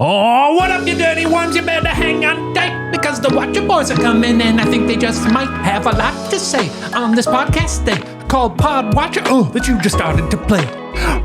Oh, what up, you dirty worms? You better hang on tight because the Watcher Boys are coming and I think they just might have a lot to say on this podcast they called Podwatcher. Oh, that you just started to play.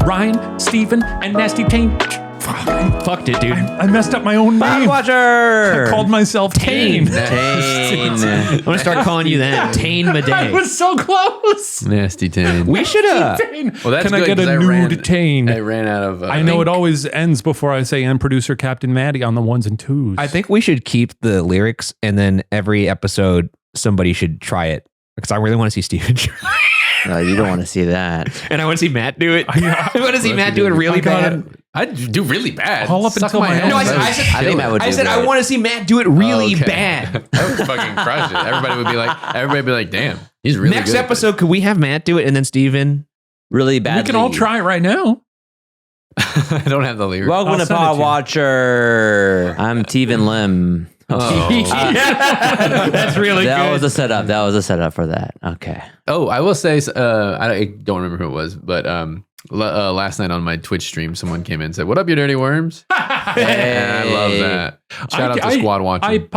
Ryan, Steven, and Nasty Tane. Fucked it, dude. I messed up my own name. Podwatcher! I called myself Tane. Tane. I'm gonna start calling you that. Tane Madej. I was so close. Nasty Tane. We should Tane. Well, that's Can I good, get a 'cause nude Tane? I ran out of. I know it always ends before I say "and producer Captain Maddie" on the ones and twos. I think we should keep the lyrics, and then every episode somebody should try it because I really want to see Steven try. No, you don't want to see that. And I want to see Matt do it. I want to see Matt do it really bad. I'd do really bad. All up Suck until my ass. ass. No, I think Matt would do I great. want to see Matt do it really Okay. bad. I would fucking crush it. Everybody would be like, damn, he's really Next good at episode, could we have Matt do it and then Steven? Really bad. we can all try it right now. this. I don't have the lyrics. Welcome I'll to send it to you. Podwatcher. I'm Teven Lim. That's really That was good. a setup for that. Okay. Oh, I will say, I don't remember who it was, but last night on my Twitch stream, someone came in and said, "What up, you dirty worms?" And I love that. Shout out to Squad Watching.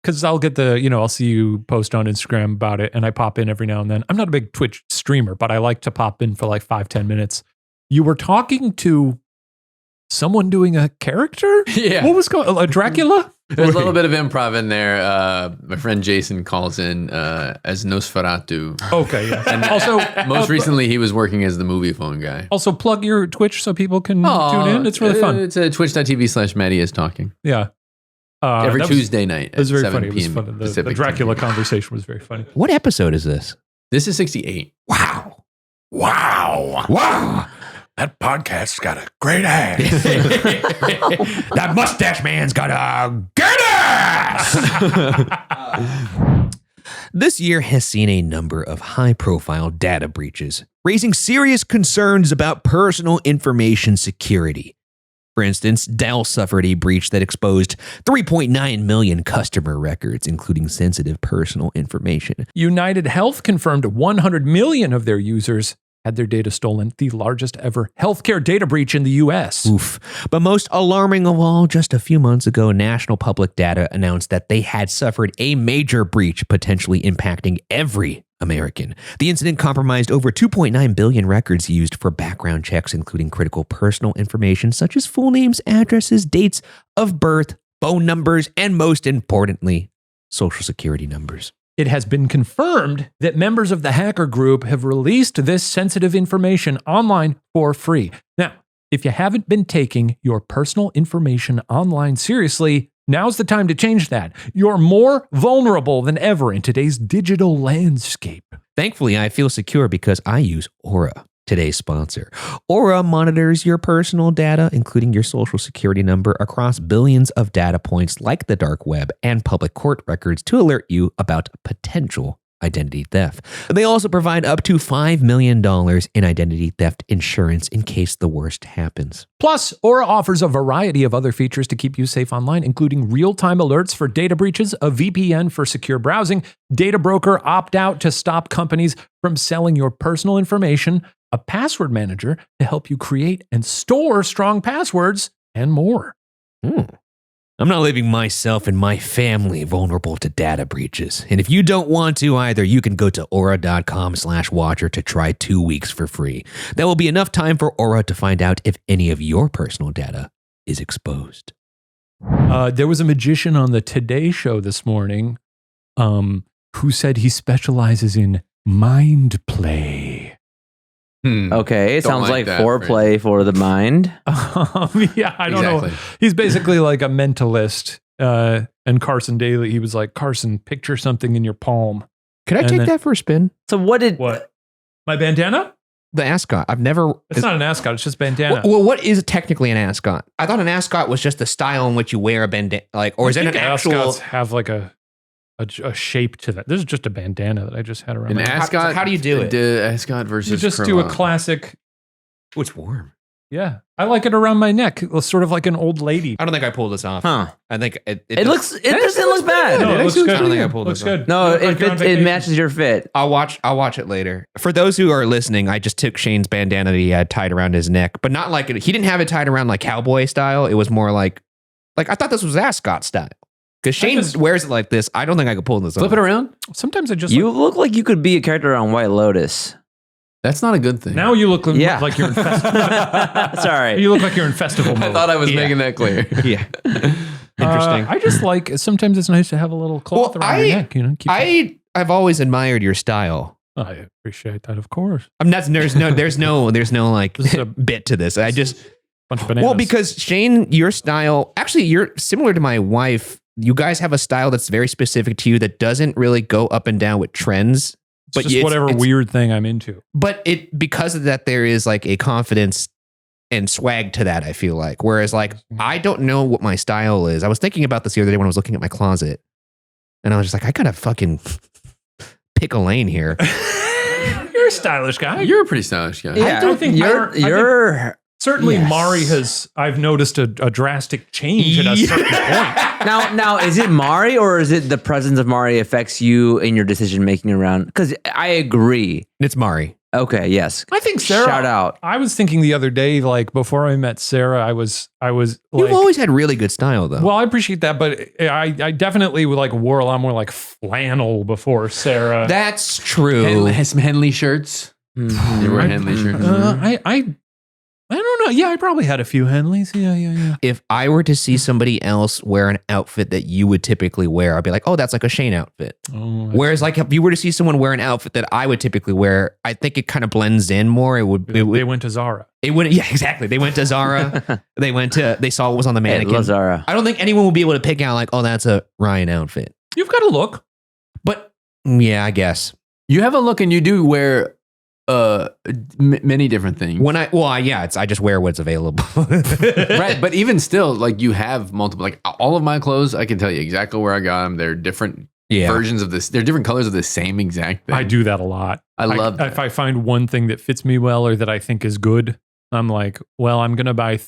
Because I'll get I'll see you post on Instagram about it, and I pop in every now and then. I'm not a big Twitch streamer, but I like to pop in for like 5-10 minutes. You were talking to someone doing a character? Yeah. What was going on? Dracula? There's a little bit of improv in there. My friend Jason calls in as Nosferatu. Okay, yeah. And also, Most recently, he was working as the movie phone guy. also plug your Twitch so people can tune in. It's really fun. It's twitch.tv/Maddie is talking. Yeah. Every Tuesday night It was at very 7 funny. It was p.m. fun. The Pacific Dracula time. conversation was very funny. What episode is this? This is 68. Wow. That podcast's got a great ass. That mustache man's got a good ass. This year has seen a number of high-profile data breaches, raising serious concerns about personal information security. For instance, Dell suffered a breach that exposed 3.9 million customer records, including sensitive personal information. United Health confirmed 100 million of their users had their data stolen, the largest ever healthcare data breach in the U.S. Oof. But most alarming of all, just a few months ago, National Public Data announced that they had suffered a major breach, potentially impacting every American. The incident compromised over 2.9 billion records used for background checks, including critical personal information such as full names, addresses, dates of birth, phone numbers, and most importantly, social security numbers. It has been confirmed that members of the hacker group have released this sensitive information online for free. Now, if you haven't been taking your personal information online seriously, now's the time to change that. You're more vulnerable than ever in today's digital landscape. Thankfully, I feel secure because I use Aura, today's sponsor. Aura monitors your personal data, including your social security number, across billions of data points like the dark web and public court records to alert you about potential identity theft. They also provide up to $5 million in identity theft insurance in case the worst happens. Plus, Aura offers a variety of other features to keep you safe online, including real-time alerts for data breaches, a VPN for secure browsing, data broker opt-out to stop companies from selling your personal information, a password manager to help you create and store strong passwords, and more. I'm not leaving myself and my family vulnerable to data breaches. And if you don't want to either, you can go to aura.com/watcher to try 2 weeks for free. That will be enough time for Aura to find out if any of your personal data is exposed. There was a magician on the Today Show this morning who said he specializes in mind play. Okay. It Don't sounds like that foreplay for the mind. Yeah, I don't know. Exactly. He's basically like a mentalist. And Carson Daly, he was like, Carson, phrase something in your palm. Could I And take then- that for a spin? So what did... What? My bandana? The ascot. I've never... It's not an ascot. It's just bandana. Well, what is technically an ascot? I thought an ascot was just the style in which you wear a bandana, or is it an actual? ascots have like a shape to that? This is just a bandana that I just had around. An my neck. ascot. how do you do it? Ascot versus You just do a cravat. classic. Oh, it's warm. Yeah, I like it around my neck. It's sort of like an old lady. I don't think I pulled this off. Huh. I think it It doesn't look bad. No, it looks I good. don't think I pulled Looks this off. good. No, You look like it you're on fits, it vacation. matches your fit. I'll watch it later. For those who are listening, I just took Shane's bandana that he had tied around his neck, but not like it. He didn't have it tied around like cowboy style. It was more like Like I thought this was Ascot style. Because Shane wears it like this. I don't think I could pull this off. Flip it around. Sometimes I just You look like you could be a character on White Lotus. That's not a good thing. now you look like you're in festival. Sorry. You look like you're in festival mode. I thought I was making that clear. Yeah. Interesting. I just like sometimes it's nice to have a little cloth around your neck. You know, I've always admired your style. I appreciate that, of course. I mean, there's no like This is a bit to this. I just bunch of bananas. well because Shane, your style actually you're similar to my wife. You guys have a style that's very specific to you that doesn't really go up and down with trends. But just whatever weird thing I'm into. But because of that, there is like a confidence and swag to that. I feel like, whereas like I don't know what my style is. I was thinking about this the other day when I was looking at my closet, and I was just like, I gotta fucking pick a lane here. You're a stylish guy. You're a pretty stylish guy. Yeah, I don't think you're certainly Yes. Mari I've noticed a drastic change at a certain point. now is it Mari or is it the presence of Mari affects you in your decision making around? Because I agree. It's Mari. Okay, yes. I think Sarah. Shout out. I was thinking the other day, like before I met Sarah, I was like, You've always had really good style, though. well, I appreciate that, but I definitely like wore a lot more like flannel before Sarah. That's true. Some Henley shirts. Mhm. You wear Henley shirts. I don't know. Yeah, I probably had a few Henleys. Yeah. If I were to see somebody else wear an outfit that you would typically wear, I'd be like, oh, that's like a Shane outfit. Oh, Whereas like if you were to see someone wear an outfit that I would typically wear, I think it kind of blends in more. they went to Zara. Yeah, exactly. They went to Zara. they saw what was on the Hey, mannequin. Zara. I don't think anyone will be able to pick out like, oh, that's a Ryan outfit. You've got a look. But yeah, I guess. You have a look and you do wear many different things. I just wear what's available. Right, but even still, like you have multiple, like all of my clothes, I can tell you exactly where I got them. They're different versions of this. They're different colors of the same exact thing. I do that a lot. I love that. If I find one thing that fits me well or that I think is good, I'm like, well, I'm going to buy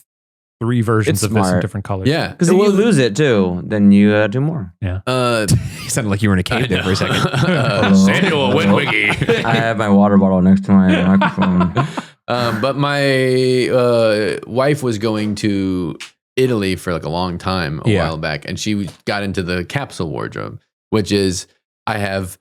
3 versions It's of this in smart. different colors. Yeah. Because if you lose it too, then you do more. You sounded like you were in a cave there for a second. Samuel Winwiggy. I have my water bottle next to my microphone. But my wife was going to Italy for like a long time a while back, and she got into the capsule wardrobe, which is I have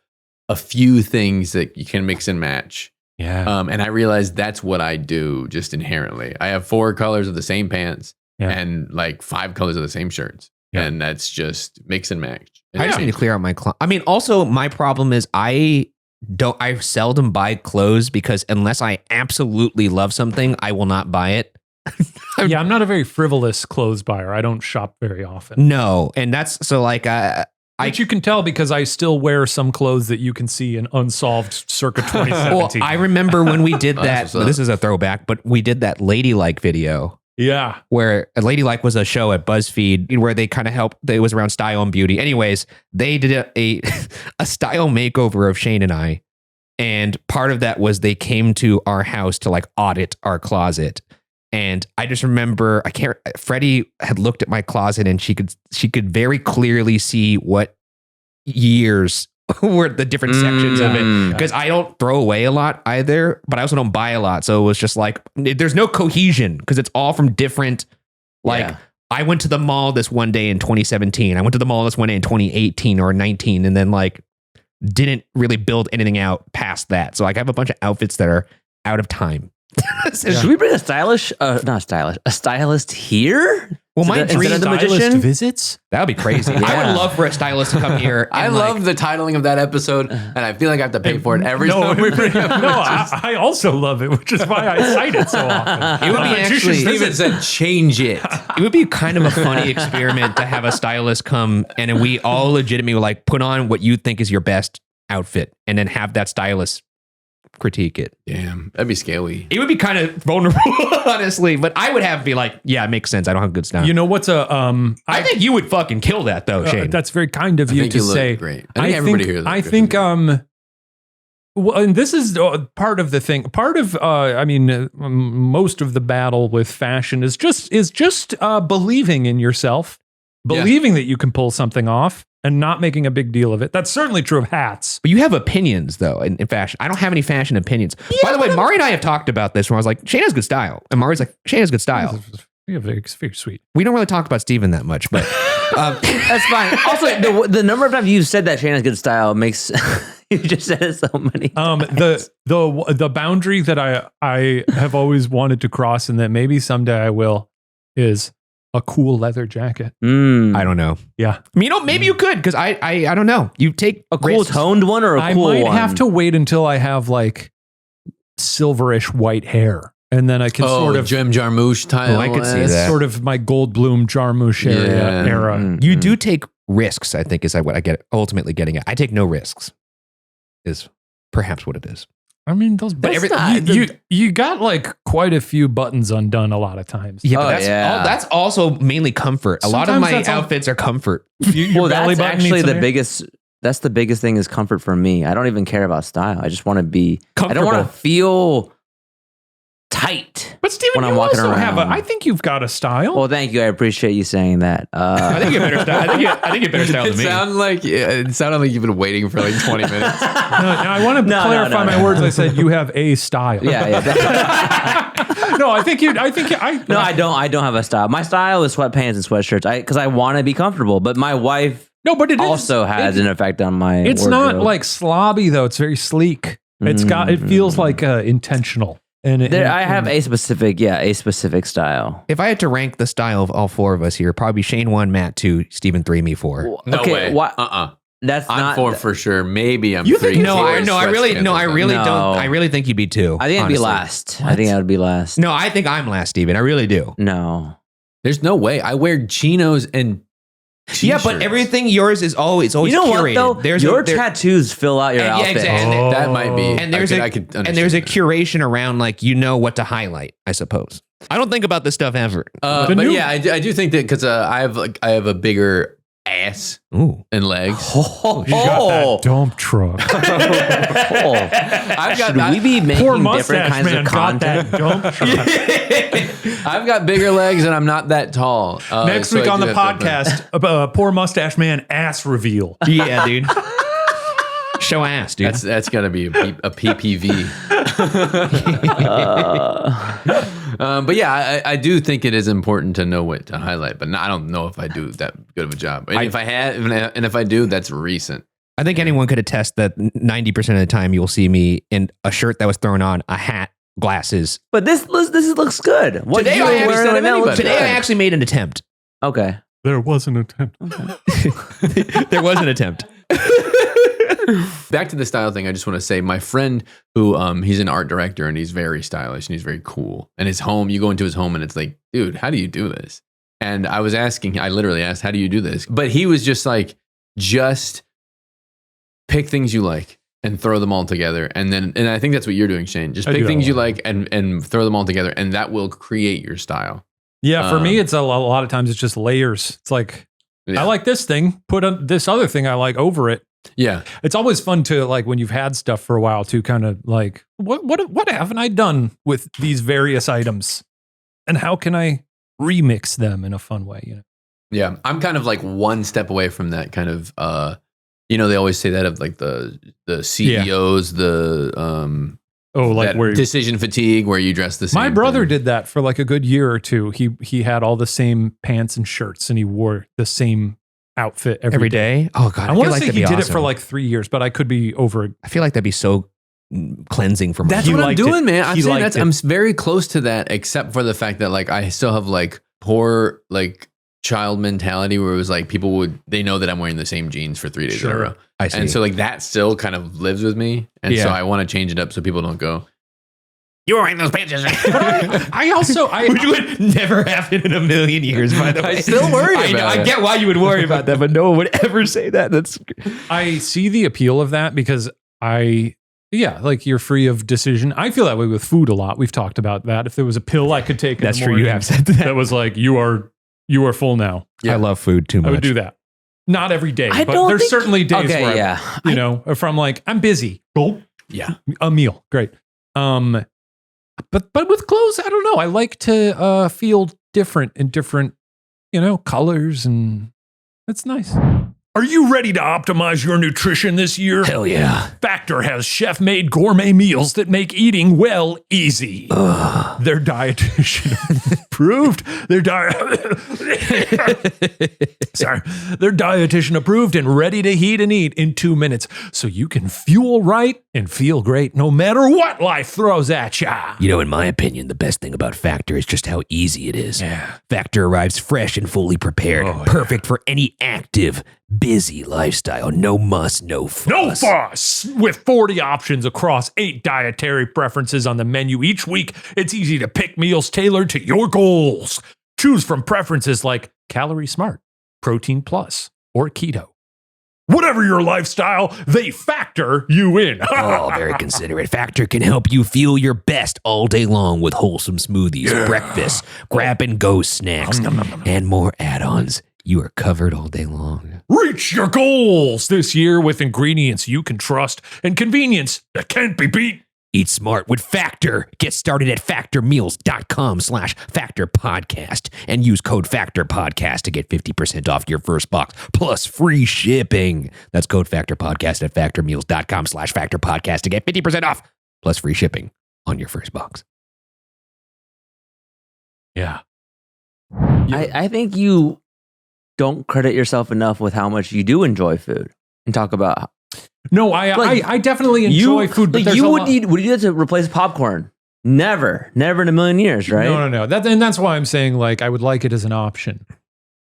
a few things that you can mix and match. Yeah. And I realized that's what I do just inherently. I have 4 colors of the same pants and like 5 colors of the same shirts. Yeah. And that's just mix and match. I just need to clear out my closet. I mean, also my problem is I seldom buy clothes because unless I absolutely love something, I will not buy it. Yeah, I'm not a very frivolous clothes buyer. I don't shop very often. No. And that's so like, But you can tell because I still wear some clothes that you can see in Unsolved circa 2017. well, I remember when we did Oh, that. that's what's up. This is a throwback, but we did that Ladylike video. Yeah. Where a Ladylike was a show at BuzzFeed where they kind of helped. It was around style and beauty. Anyways, they did a style makeover of Shane and I, and part of that was they came to our house to like audit our closet. And I just remember, Freddie had looked at my closet and she could very clearly see what years were the different sections of it. Because I don't throw away a lot either, but I also don't buy a lot. So it was just like, there's no cohesion because it's all from different, like, I went to the mall this one day in 2017. I went to the mall this one day in 2018 or 19, and then like didn't really build anything out past that. So like I have a bunch of outfits that are out of time. Should we bring a stylist here? Well, my Instead dream of the Stylist magician? visits? That would be crazy. I Yeah. would love for a stylist to come here. I and, love the titling of that episode, and I feel like I have to pay for it every No, time we bring up no, I also love it, which is why I cite it so often. It would be actually- Steven said change it. It would be kind of a funny experiment to have a stylist come and we all legitimately like put on what you think is your best outfit and then have that stylist critique it. Damn, that'd be scary. It would be kind of vulnerable, honestly, but I would have to be like, yeah, it makes sense. I don't have good style. You know what's I think you would fucking kill that though, Shane. that's very kind of you think to you look say. great. I think everybody here looks I good. think well, and this is part of the thing. Part of most of the battle with fashion is just believing in yourself, believing that you can pull something off, and not making a big deal of it. That's certainly true of hats. But you have opinions, though, in fashion. I don't have any fashion opinions. By the way, Mari and I have talked about this where I was like, Shane has good style. And Mari's like, Shane has good style. Yeah, it's very sweet. We don't really talk about Steven that much, but That's fine. Also, the number of times you've said that Shane has good style makes you just said it so many times. The boundary that I have always wanted to cross, and that maybe someday I will, is a cool leather jacket. I don't know. Yeah, I mean, maybe you could, because I don't know. You take A cool risks. toned one or a cool one? I might have to wait until I have like silverish white hair, and then I can sort of Jim Jarmusch style. I could see it's that. sort of my Goldblum Jarmusch era. You do take risks, I think, is what I get ultimately getting at. I take no risks, is perhaps what it is. I mean, those you got like quite a few buttons undone a lot of times. Yeah, but that's also mainly comfort. A lot of Sometimes my that's outfits are comfort. Your belly that's button actually needs the some hair? biggest. That's the biggest thing is comfort for me. I don't even care about style. I just want to be. I don't want Comfortable. to feel tight. But Steven, when you I'm walking also have around. I think you've got a style. Well, thank you. I appreciate you saying that. I think you have better style. I think you have better style It than me. it sounded like you've been waiting for like 20 minutes. No, I want to clarify my words. I said you have a style. yeah. No, I think No, I don't. I don't have a style. My style is sweatpants and sweatshirts. Because I want to be comfortable. But my wife No, but it also has an effect on my. It's wardrobe. not like slobby though. It's very sleek. It feels like intentional. And I have a specific style. If I had to rank the style of all four of us here, probably Shane 1, Matt 2, Steven 3, me 4. No okay, way. What? That's I'm not 4 for sure. Maybe I'm You 3. think- I really don't. No. I really think you'd be 2. I think I'd be honestly. last. I think I would be last. No, I think I'm last, Steven. I really do. No. There's no way. I wear chinos and Yeah, but t-shirts. everything yours is always You know curated. what though? Your tattoos fill out your outfit. exactly. that might be. And there's I could and there's a understand curation around like what to highlight. I suppose. I don't think about this stuff ever. that. The But new- yeah, I do think that because I have a bigger ass Ooh. and legs. Oh, you got that dump truck. I've got Should we be making Poor different mustache kinds man of got content? that dump truck. I've got bigger legs and I'm not that tall. Next so week I on do the have to- podcast, poor mustache man ass reveal. Yeah, dude. Show ass, dude. That's got to be a PPV. But yeah, I do think it is important to know what to highlight, but I don't know if I do that good of a job. And if I do, that's recent. I think anyone could attest that 90% of the time you'll see me in a shirt that was thrown on, a hat, glasses. But this looks good. What Today you I were actually wearing said right now looks Today I good. actually made an attempt. Okay. There was an attempt. There was an attempt. Back to the style thing, I just want to say my friend who he's an art director and he's very stylish and he's very cool. And his home, you go into his home and it's like, dude, how do you do this? And I literally asked, how do you do this? But he was just like, just pick things you like and throw them all together. And I think that's what you're doing, Shane. Just I pick do things that you a lot. like and throw them all together. And that will create your style. Yeah, for me, it's a lot of times it's just layers. It's like, Yeah. I like this thing, put this other thing I like over it. Yeah. It's always fun to like when you've had stuff for a while to kind of like, what haven't I done with these various items? And how can I remix them in a fun way? You know? Yeah. I'm kind of like one step away from that kind of, they always say that of like the CEOs, Like that where decision fatigue where you dress the same. my brother thing. did that for like a good year or two. He had all the same pants and shirts and he wore the same outfit every day. Oh God, I want feel to say that'd he be did it awesome. for like 3 years, but I could be over it. I feel like that'd be so cleansing for my That's He what I'm liked it. doing, man. He liked it. I'm very close to that, except for the fact that like I still have like poor like child mentality where it was like they know that I'm wearing the same jeans for 3 days in a Sure. row. I see. And so like that still kind of lives with me. And so Yeah. I want to change it up so people don't go, You were wearing those pants. Which would never happen in a million years, by the way. I still worry I know, about I it. get why you would worry about that, but no one would ever say that. I see the appeal of that because like you're free of decision. I feel that way with food a lot. We've talked about that. If there was a pill I could take, in That's the true. You morning have said that. that was like you are full now. Yeah. I love food too much. I would do that. Not every day, I but don't there's think- certainly days Okay, where yeah. if I'm like I'm busy. Gulp. yeah. A meal, great. But with clothes, I don't know. I like to feel different in different, colors, and it's nice. Are you ready to optimize your nutrition this year? Hell yeah. Factor has chef-made gourmet meals that make eating well easy. They're dietitian approved. They're dietitian approved and ready to heat and eat in 2 minutes, so you can fuel right and feel great no matter what life throws at ya. You know, in my opinion, the best thing about Factor is just how easy it is. Yeah. Factor arrives fresh and fully prepared, perfect for any active, busy lifestyle. No muss, no fuss. No fuss! With 40 options across 8 dietary preferences on the menu each week, it's easy to pick meals tailored to your goals. Choose from preferences like Calorie Smart, Protein Plus, or Keto. Whatever your lifestyle, they factor you in. Oh, very considerate. Factor can help you feel your best all day long with wholesome smoothies, breakfast, grab-and-go snacks, and more add-ons. You are covered all day long. Reach your goals this year with ingredients you can trust and convenience that can't be beat. Eat smart with Factor. Get started at factormeals.com/factorpodcast and use code FACTORPODCAST to get 50% off your first box plus free shipping. That's code FACTORPODCAST at factormeals.com/factorpodcast to get 50% off plus free shipping on your first box. Yeah. I think you don't credit yourself enough with how much you do enjoy food and talk about. No, I definitely enjoy food, but like there's you a would lot. you do that to replace popcorn? Never in a million years, right? No. And that's why I'm saying, like, I would like it as an option.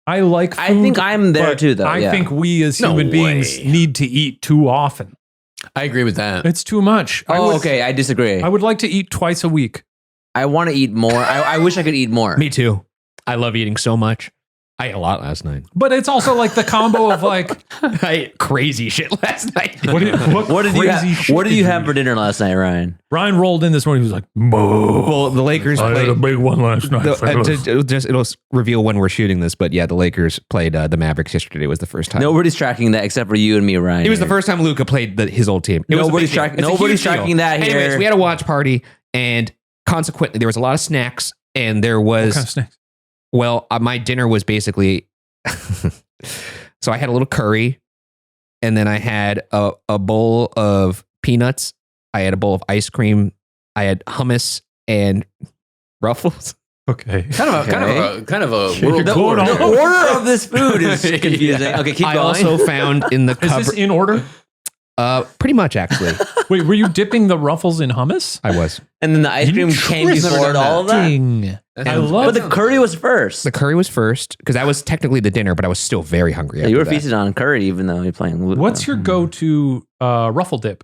I like food, I think I'm there but too, though. I yeah. think we as No human beings way. need to eat too often. I agree with that. It's too much. Okay, I disagree. I would like to eat twice a week. I want to eat more. I wish I could eat more. Me too. I love eating so much. I ate a lot last night. But it's also like the combo of like, I ate crazy shit last night. What did you have for dinner last night, Ryan? Ryan rolled in this morning. He was like, Well, the Lakers I had a played. big one last night. It'll reveal when we're shooting this, but yeah, the Lakers played the Mavericks yesterday. Was the first time. Nobody's tracking that except for you and me, Ryan. It was the first time Luka played his old team. Nobody's tracking that here. Anyways, we had a watch party, and consequently, there was a lot of snacks, and there What was kind of snacks? well, my dinner was basically. So I had a little curry, and then I had a bowl of peanuts. I had a bowl of ice cream. I had hummus and Ruffles. Okay. Kind of a world The tour. order- The order of this food is confusing. Okay, keep I going. also found in the Is this cupboard. in order? Pretty much, actually. Wait, were you dipping the Ruffles in hummus? I was. and then the ice cream came before all of that. Ding. I But love the curry was first. The curry was first because that was technically the dinner, but I was still very hungry. Yeah, after you were that. feasted on curry, even though you're playing. What's your go-to Ruffle dip?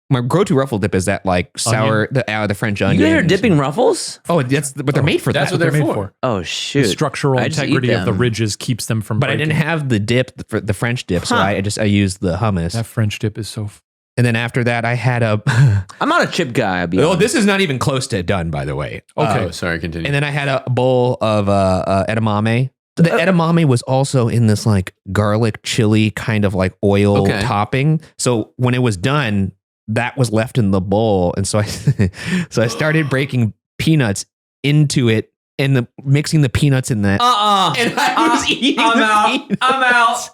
My go-to Ruffle dip is that like sour, the French You onion. guys are dipping Ruffles? Oh, but they're made for That's that. what they're for. Oh The shoot! structural I just eat integrity of the them. ridges keeps them from But I breaking. didn't have the dip, the French dip, so Huh. I used the hummus. That French dip is so... And then after that, I had a. I'm not a chip guy. I'll be Oh, honest. this is not even close to done, by the way. Okay. Oh, sorry, continue. And then I had a bowl of edamame. The edamame was also in this like garlic chili kind of like oil Okay. topping. So when it was done, that was left in the bowl, and so I so I started breaking peanuts into it and mixing the peanuts in that. And I was eating peanuts. I'm out.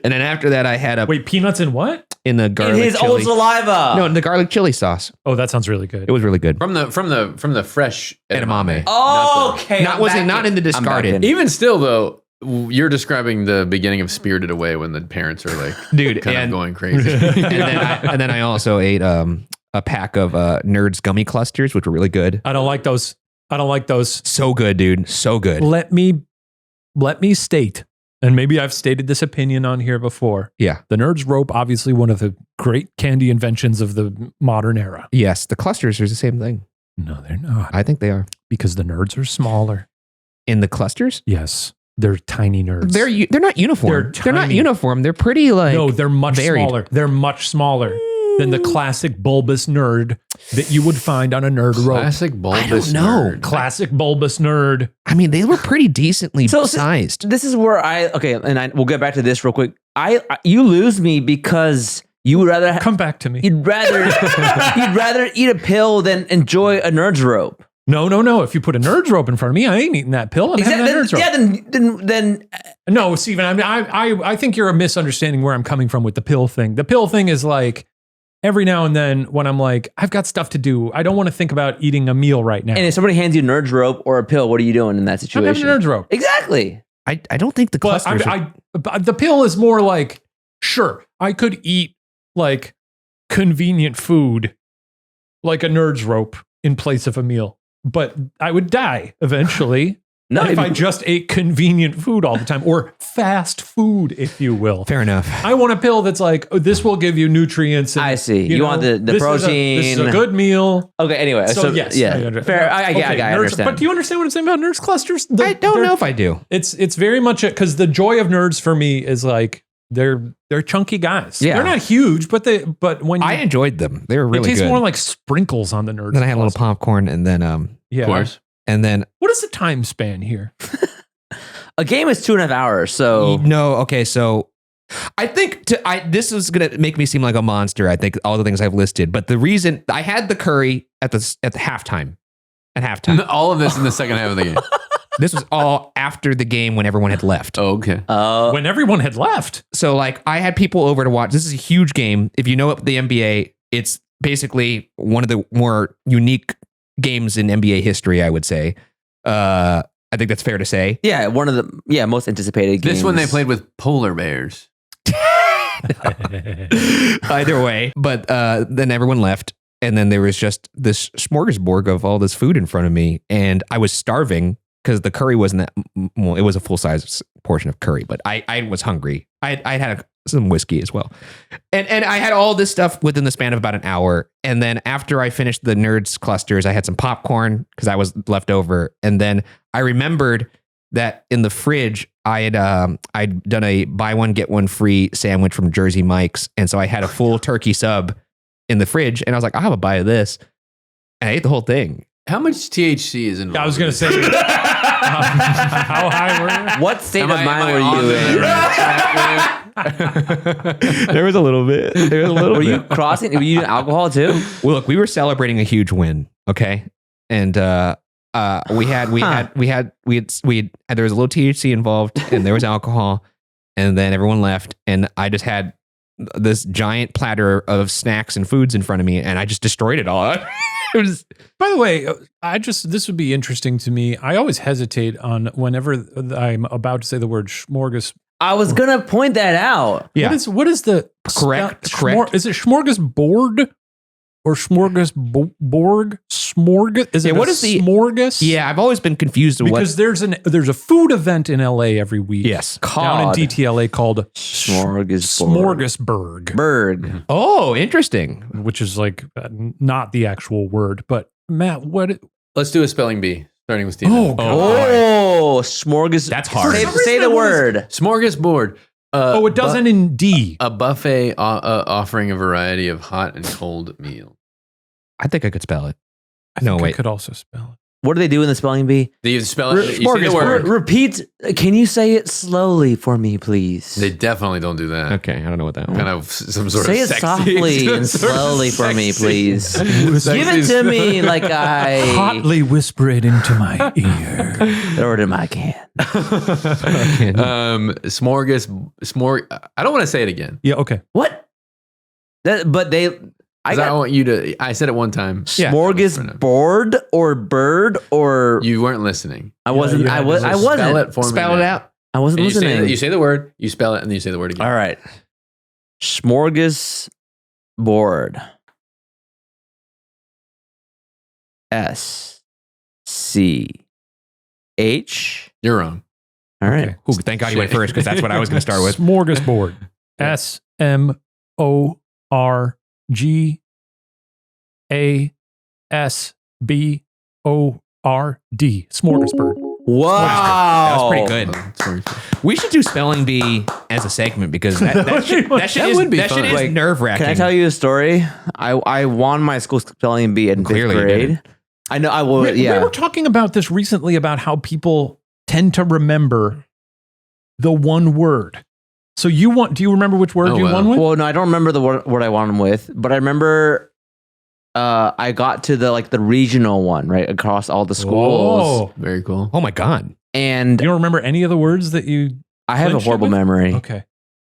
And then after that, I had a Wait, peanuts in what? in the In garlic his chili. old saliva. No, in the garlic chili sauce. Oh, that sounds really good. It was really good. from the fresh Edamame. Oh, okay. Not in the discarded. Even still, though, you're describing the beginning of Spirited Away when the parents are like, Dude, kind and- of going crazy. and then I also ate a pack of Nerds gummy clusters, which were really good. I don't like those. So good, dude. So good. Let me state, and maybe I've stated this opinion on here before. Yeah. The Nerds rope, obviously one of the great candy inventions of the modern era. Yes, the clusters are the same thing. No, they're not. I think they are. Because the nerds are smaller. In the clusters? Yes. They're tiny nerds. They're not uniform. They're not tiny. uniform. They're pretty like No, they're much varied. smaller. They're much smaller than the classic bulbous nerd that you would find on a nerd rope. Classic bulbous know. nerd. Classic bulbous nerd. I mean, they were pretty decently sized. This is where we'll get back to this real quick. You lose me because you would rather Come back to me. you'd rather eat a pill than enjoy a Nerds rope. No. If you put a nerd's rope in front of me, I ain't eating that pill. I'm having that nerd's rope. Yeah, then No, Steven, I think you're misunderstanding where I'm coming from with the pill thing. The pill thing is like every now and then when I'm like, I've got stuff to do. I don't want to think about eating a meal right now. And if somebody hands you a nerd's rope or a pill, what are you doing in that situation? I'm having a nerd's rope. Exactly. I don't think the clusters. The pill is more like, sure, I could eat like convenient food, like a nerd's rope in place of a meal, but I would die eventually. If I just ate convenient food all the time, or fast food, if you will. Fair enough. I want a pill that's like, oh, this will give you nutrients. And, I see. You want the protein. This is a good meal. Okay, anyway. So yes. Fair. I understand. But do you understand what I'm saying about nerds clusters? I don't know if I do. It's very much because the joy of nerds for me is like, they're chunky guys. Yeah. They're not huge, but when I enjoyed them. They were really it tastes good. more like sprinkles on the nerds. Then I had a little popcorn, and then yeah. Of course. And then What is the time span here? A game is 2.5 hours. So no, okay, so I think this is gonna make me seem like a monster. I think all the things I've listed, but the reason I had the curry at the halftime. At halftime, All of this in the second half of the game. this was all after the game when everyone had left. Oh, okay. When everyone had left. So like I had people over to watch. This is a huge game. If you know the NBA, it's basically one of the more unique games in NBA history, I would say. I think that's fair to say. yeah, one of the most anticipated games. This one they played with polar bears. Either way, but then everyone left, and then there was just this smorgasbord of all this food in front of me, and I was starving because the curry wasn't that. Well, it was a full size portion of curry, but I was hungry. I had some whiskey as well, and I had all this stuff within the span of about an hour. And then after I finished the nerds clusters, I had some popcorn because I was left over, and then I remembered that in the fridge I'd done a buy one get one free sandwich from Jersey Mike's, and so I had a full turkey sub in the fridge, and I was like, I'll have a bite of this, and I ate the whole thing. How much THC is involved? I was going to say, how high were you? What state of mind were on you the in? There was a little bit. Were you crossing? Were you doing alcohol too? Well, look, we were celebrating a huge win, okay, and there was a little THC involved, and there was alcohol, and then everyone left, and I just had this giant platter of snacks and foods in front of me, and I just destroyed it all. It was. By the way, this would be interesting to me. I always hesitate on whenever I'm about to say the word smorgas. I was gonna point that out. Yeah. What is the Correct. Is it smorgasbord or smorgasborg? Is it what is the smorgas? Yeah, I've always been confused with because there's a food event in LA every week. Yes, down in DTLA called Smorgasburg. Berg, Oh, interesting. which is like not the actual word. But Matt, what? Let's do a spelling bee, starting with Steven. Oh, God. Oh, smorgas. That's hard. Say the word. Smorgasbord. It doesn't in D. A buffet offering a variety of hot and cold meals. I think I could spell it. I think I wait. could also spell it. What do they do in the spelling bee? Do you spell it? You say the word. Repeat. Can you say it slowly for me, please? They definitely don't do that. Okay, I don't know what that was. Kind of some sort Say of it sexy. softly and sort of slowly for me, sexy. please. Sexy. Give it to me like I Hotly whisper it into my ear. throw it in my can. I don't want to say it again. Yeah. Okay. What? But they. I 'Cause I want you to. I said it one time. Yeah. Smorgasbord or bird or You weren't listening. I wasn't. you I had was. to I just wasn't. Spell it for me. Spell it now. out. I wasn't And listening. you say the word. You spell it, and then you say the word again. All right. Smorgasbord. SCH. You're wrong. All right. Okay. Ooh, thank God you went first because that's what I was going to start with. Smorgasbord. SMORGASBORD. Smorgasbord. Wow. That was pretty good. That's very cool. We should do spelling bee as a segment because that shit would be fun. is Wait, nerve wracking. Can I tell you a story? I won my school spelling bee in Clearly you fifth grade. did. I know. I will. We Yeah. were talking about this recently about how people tend to remember the one word. So do you remember which word Oh, you wow. won with? Well, no, I don't remember the word I won with, but I remember I got to the regional one, right, across all the schools. Oh, Very cool. Oh my God. And you don't remember any of the words that you? I have a clinched it horrible with? memory. Okay,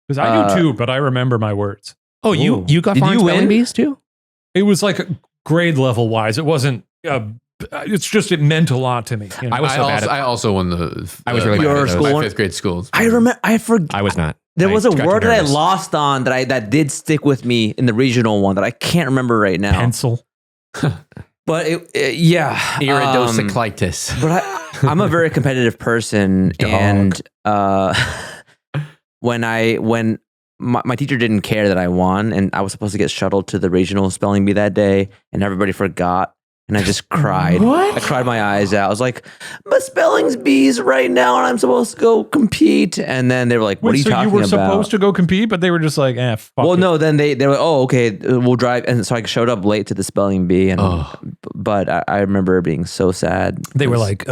because I do too, but I remember my words. Oh, you got Did far in you spelling win? bees too? It was like grade level wise. It wasn't. It's just it meant a lot to me. You know? I was so bad at- I also won the. I was really bad Your at those. school my one? 5th grade schools. I remember. I was not. There was a got too word that I nervous. lost on that did stick with me in the regional one that I can't remember right now. Pencil. But yeah, Iridocyclitis. But I'm a very competitive person, Dog. and when my teacher didn't care that I won, and I was supposed to get shuttled to the regional spelling bee that day, and everybody forgot, and I just cried. What? I cried my eyes out. I was like, "My spelling's bees right now, and I'm supposed to go compete." And then they were like, "What are you so talking you were about?" supposed to go compete, but they were just like, fuck Well, it. no. Then they were like, "Oh, okay, we'll drive." And so I showed up late to the spelling bee, and but I remember being so sad. They were like,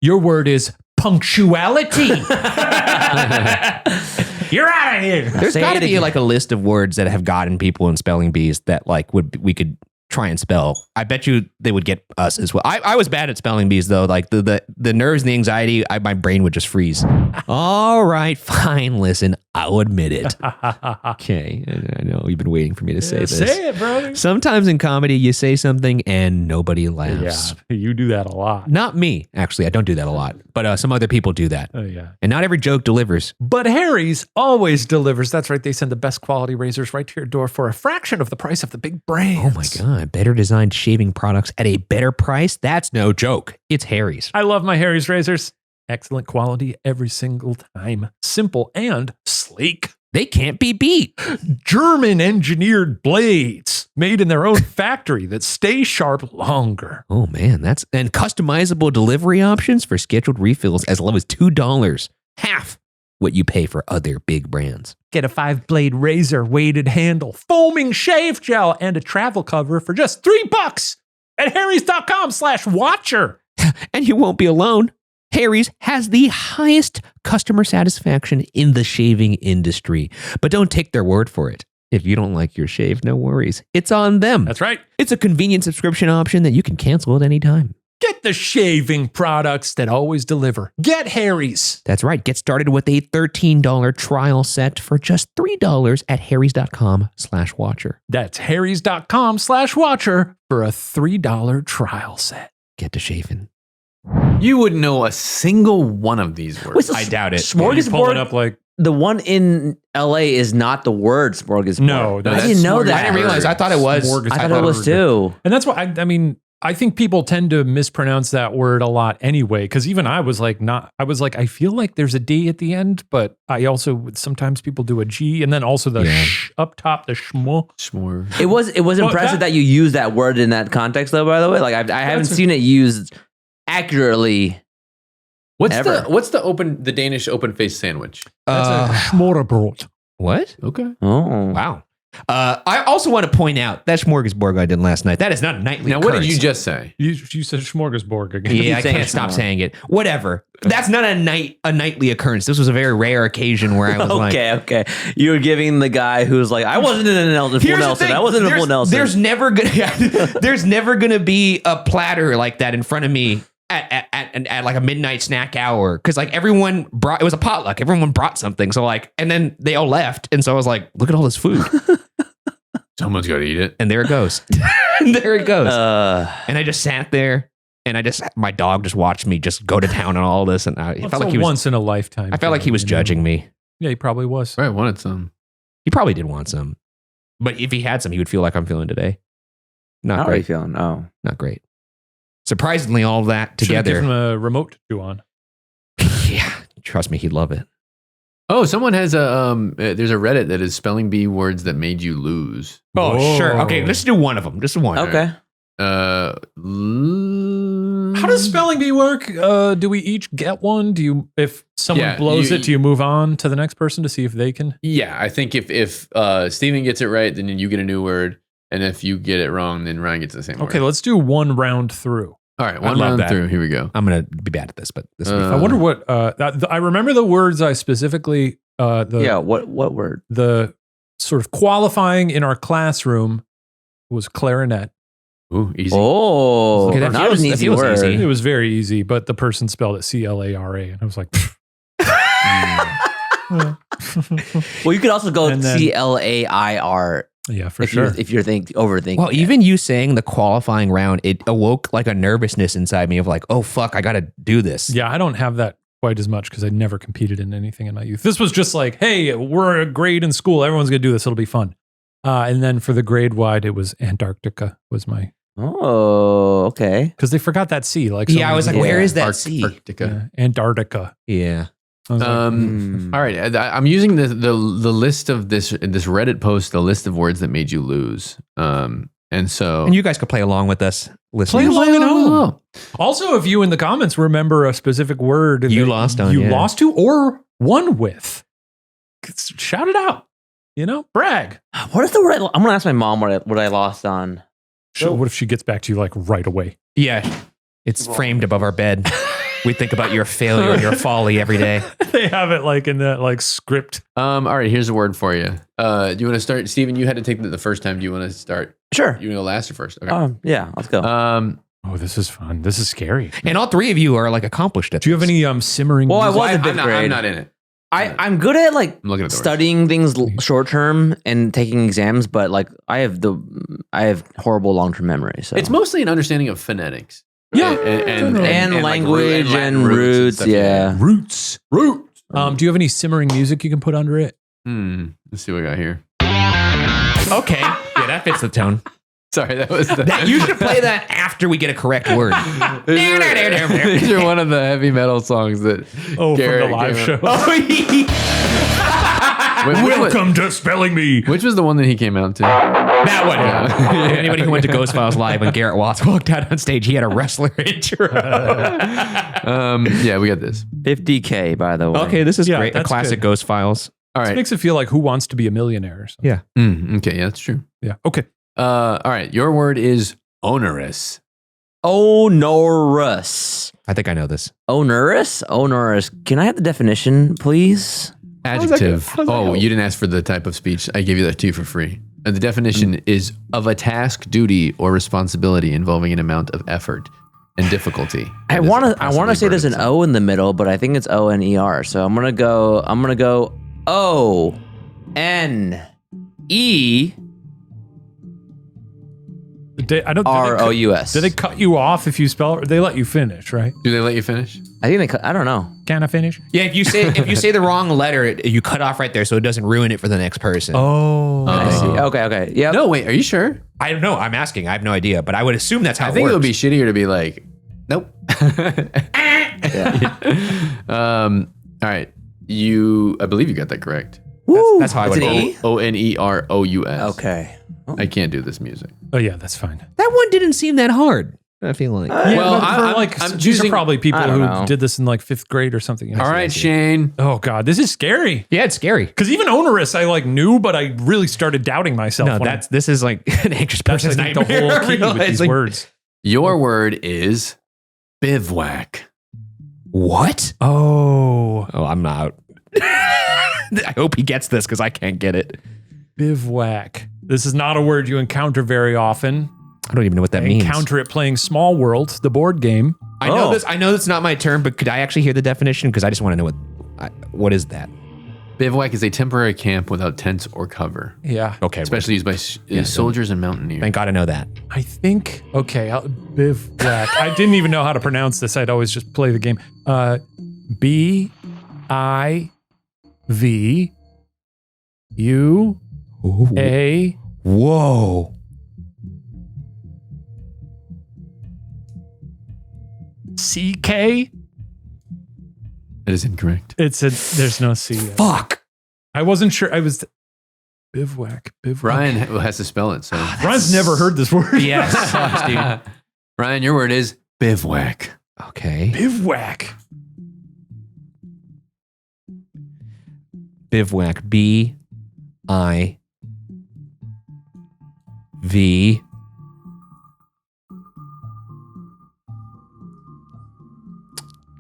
your word is punctuality. You're out of here. There's Say got to it be again. like a list of words that have gotten people in spelling bees that like we could try and spell. I bet you they would get us as well. I was bad at spelling bees though. Like the nerves and the anxiety, my brain would just freeze. All right, fine. Listen, I'll admit it. Okay, I know you've been waiting for me to say this. Say it, brother. Sometimes in comedy, you say something and nobody laughs. Yeah, you do that a lot. Not me, actually. I don't do that a lot, but some other people do that. Oh, yeah. And not every joke delivers. But Harry's always delivers. That's right. They send the best quality razors right to your door for a fraction of the price of the big brands. Oh my God. Better designed shaving products at a better price? That's no joke. It's Harry's. I love my Harry's razors. Excellent quality every single time. Simple and sleek. They can't be beat. German engineered blades made in their own factory that stay sharp longer. Oh man, and customizable delivery options for scheduled refills as low as $2. Half what you pay for other big brands. Get a 5-blade razor, weighted handle, foaming shave gel, and a travel cover for just $3 at harrys.com/watcher. And you won't be alone. Harry's has the highest customer satisfaction in the shaving industry. But don't take their word for it. If you don't like your shave, no worries. It's on them. That's right. It's a convenient subscription option that you can cancel at any time. Get the shaving products that always deliver. Get Harry's. That's right. Get started with a $13 trial set for just $3 at harrys.com/watcher. That's harrys.com/watcher for a $3 trial set. Get to shaving. You wouldn't know a single one of these words. Wait, so I doubt it. Smorgasbord. up like, The one in LA is not the word smorgasbord. No, I that's didn't know smorgasbord. that. I didn't realize. I thought it was. I thought it was too. and that's why I mean, I think people tend to mispronounce that word a lot anyway. Cause even I was like, I feel like there's a D at the end, but I also, sometimes people do a G and then also the sh up top, the shmo. Schmore. It was impressive that you used that word in that context, though. By the way, like I haven't seen it used accurately. What's Ever. the Danish open face sandwich? That's a smorgasbord. What? Okay. Oh, Wow. I also want to point out that smorgasbord I did last night. That is not a nightly Now, what did occurrence. you just say? You said smorgasbord again. Yeah, I saying can't stop smorg. saying it. Whatever. That's not a nightly occurrence. This was a very rare occasion where I was like, okay. You were giving the guy who's like, I wasn't in a full Here's the Nelson. thing. I wasn't in a full Nelson. There's never gonna be a platter like that in front of me at like a midnight snack hour, because like everyone brought, it was a potluck. Everyone brought something. So like, and then they all left, and so I was like, look at all this food, Someone's got to eat it. and there it goes, there it goes. and I just sat there, and my dog just watched me just go to town on all this, and I felt like he was once in a lifetime. I felt like he was judging me. Yeah, he probably was. I wanted some. He probably did want some, but if he had some, he would feel like I'm feeling today. Not how are you great. feeling? Oh, Not great. Surprisingly, all of that Should've given him together. a remote to chew on. Yeah, trust me, he'd love it. Oh, someone has there's a Reddit that is spelling bee words that made you lose. Oh, Whoa. sure. Okay, let's do one of them. Just one. okay. How does spelling bee work? Do we each get one? Do you, if someone Yeah, blows it, do you move on to the next person to see if they can? Yeah, I think if Steven gets it right, then you get a new word. And if you get it wrong, then Ryan gets the same Okay, word. let's do one round through. All right, I one love round that. through. Here we go. I'm gonna be bad at this, but this will be I fun. wonder what, I remember the words I specifically, What word? the sort of qualifying in our classroom was clarinet. Ooh, easy. Oh, Okay, that not feels- an that easy feels word. easy. It was very easy, but the person spelled it CLARA, and I was like, Well, you could also go And then- CLAIR yeah, for if sure. you're overthinking. Well, it. even you saying the qualifying round, it awoke like a nervousness inside me of like, oh fuck, I gotta do this. Yeah, I don't have that quite as much because I never competed in anything in my youth. This was just like, hey, we're a grade in school. Everyone's gonna do this. It'll be fun. And then for the grade wide, it was Antarctica was my Oh, okay. because they forgot that C. Like so Yeah, I many was like, people. where is that C? Arctica. Yeah, Antarctica. Yeah. I was like, Hmm. All right, I'm using the list of this Reddit post, the list of words that made you lose. And so And you guys could play along with us. Listeners. Play along at home. Also, if you in the comments remember a specific word You that lost on, you yeah. lost to or won with, shout it out. You know, brag. What is the word? I'm gonna ask my mom what I lost on. What if she gets back to you like right away? Yeah. It's framed above our bed. We think about your failure and your folly every day. They have it like in that like script. all right, here's a word for you. Do you want to start, Steven? You had to take the first time. Do you want to start? Sure. You want to go last or first? Okay. Yeah, let's go. Oh, this is fun. This is scary. And all three of you are like accomplished at Do you have this. any simmering? Well, I music? was in I'm fifth not, grade. I'm not in it. I'm good at like I'm looking at the words. studying things short term and taking exams, but like I have horrible long term memory. So It's mostly an understanding of phonetics. Yeah. and like, language Latin and roots. stuff, Yeah. Roots. Roots. Do you have any simmering music you can put under it? Let's see what I got here. Okay. Yeah, that fits the tone. Sorry, that was the. You should play that after we get a correct word. These are one of the heavy metal songs that. Oh, Garrett from the live came show. up- Which, to Spelling Bee. which was the one that he came out to? That one. Yeah. Anybody who went to Ghost Files Live when Garrett Watts walked out on stage, he had a wrestler intro. Yeah, we got this. 50K, by the way. Okay, this is Yeah, great. A that's classic good. Ghost Files. All This right. makes it feel like Who Wants to Be a Millionaire or something. Yeah. Okay, yeah, that's true. Yeah. Okay. All right, your word is onerous. Onerous. I think I know this. Onerous? Onerous. Can I have the definition, please? Adjective. Oh, you didn't ask for the type of speech. I gave you that too for free. And the definition is of a task, duty, or responsibility involving an amount of effort and difficulty. I want to say there's an O in the middle, but I think it's O-N-E-R. So I'm gonna go O-N-E-R-O-U-S. Do they cut you off if you spell it? Or they let you finish, right? Do they let you finish? I think I don't know. Can I finish? Yeah, if you say the wrong letter, you cut off right there so it doesn't ruin it for the next person. Oh. I see. Okay. Yeah. No, wait. Are you sure? I don't know. I'm asking. I have no idea, but I would assume that's how I think it it works. would be shittier to be like, nope. All right. I believe you got that correct. Woo. That's how I It's would an go. E? Onerous. Okay. I can't do this music. Oh yeah, that's fine. That one didn't seem that hard. I feel like. Yeah, Well, but for I'm like I'm these choosing- are probably people I don't who know. did this in like 5th grade or something. All right, Shane. Oh god, this is scary. Yeah, it's scary. Because even onerous, I like knew, but I really started doubting myself. No, when this is like an anxious that's I person's think nightmare. the whole key with these Realizing- words. Your word is bivouac. What? Oh, Oh, I'm out. I hope he gets this because I can't get it. bivouac. This is not a word you encounter very often. I don't even know what that I means. encounter it playing Small World, the board game. I know this. I know that's not my term, but could I actually hear the definition? Because I just want to know what is that. Bivouac is a temporary camp without tents or cover, Yeah. Okay, especially used by soldiers and mountaineers. thank God I know that. I think, okay, bivouac. I didn't even know how to pronounce this. I'd always just play the game. B-I-V-U-A. Whoa. C-K? That is incorrect. There's no C. Fuck. I wasn't sure. I was bivouac. Ryan has to spell it. So Ryan's never heard this word. Yes, dude. Ryan, your word is bivouac. Okay. Bivouac. Bivouac. B-I-V.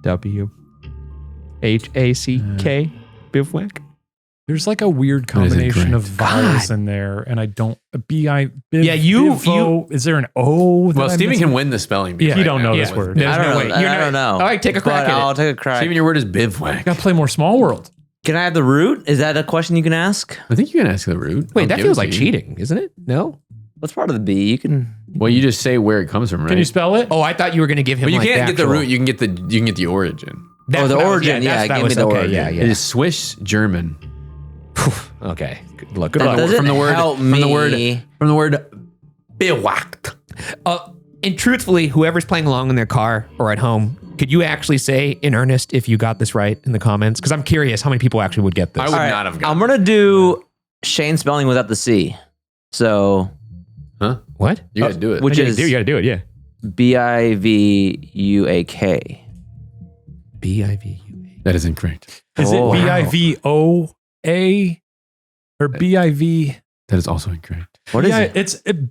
W. H-A-C-K. Bivouac. There's like a weird combination of vowels in there, and I don't. Bivo. Is there an O? Well, Steven can win the spelling bee. Yeah, you don't know this word. I don't know. All right, take a crack at it. I'll take a crack. Steven, your word is bivouac. Gotta play more Small World. Can I have the root? Is that a question you can ask? I think you can ask the root. Wait, I'll that give feels it to like you. cheating, isn't it? No? What's part of the B? You can. Well, you just say where it comes from, right? Can you spell it? Oh, I thought you were going to give him Well, you like can't get the actual- root. You can get the origin. That's the what I was- origin. that's Yeah, what give I me was- the okay, origin. Yeah, It yeah. is Swiss German. Okay. Good luck. That doesn't from the word help from the word me. from the word bivouac. And truthfully, whoever's playing along in their car or at home, could you actually say in earnest if you got this right in the comments? Because I'm curious how many people actually would get this. I would not have I'm gotten. gonna do Shane spelling without the C. So, Huh? What? You gotta do it. which You is gotta do it, yeah. BIVUAK. B-I-V-U-A. That is incorrect. Is Oh, it wow. BIVOA or BIV? That is also incorrect. What is it? It's This is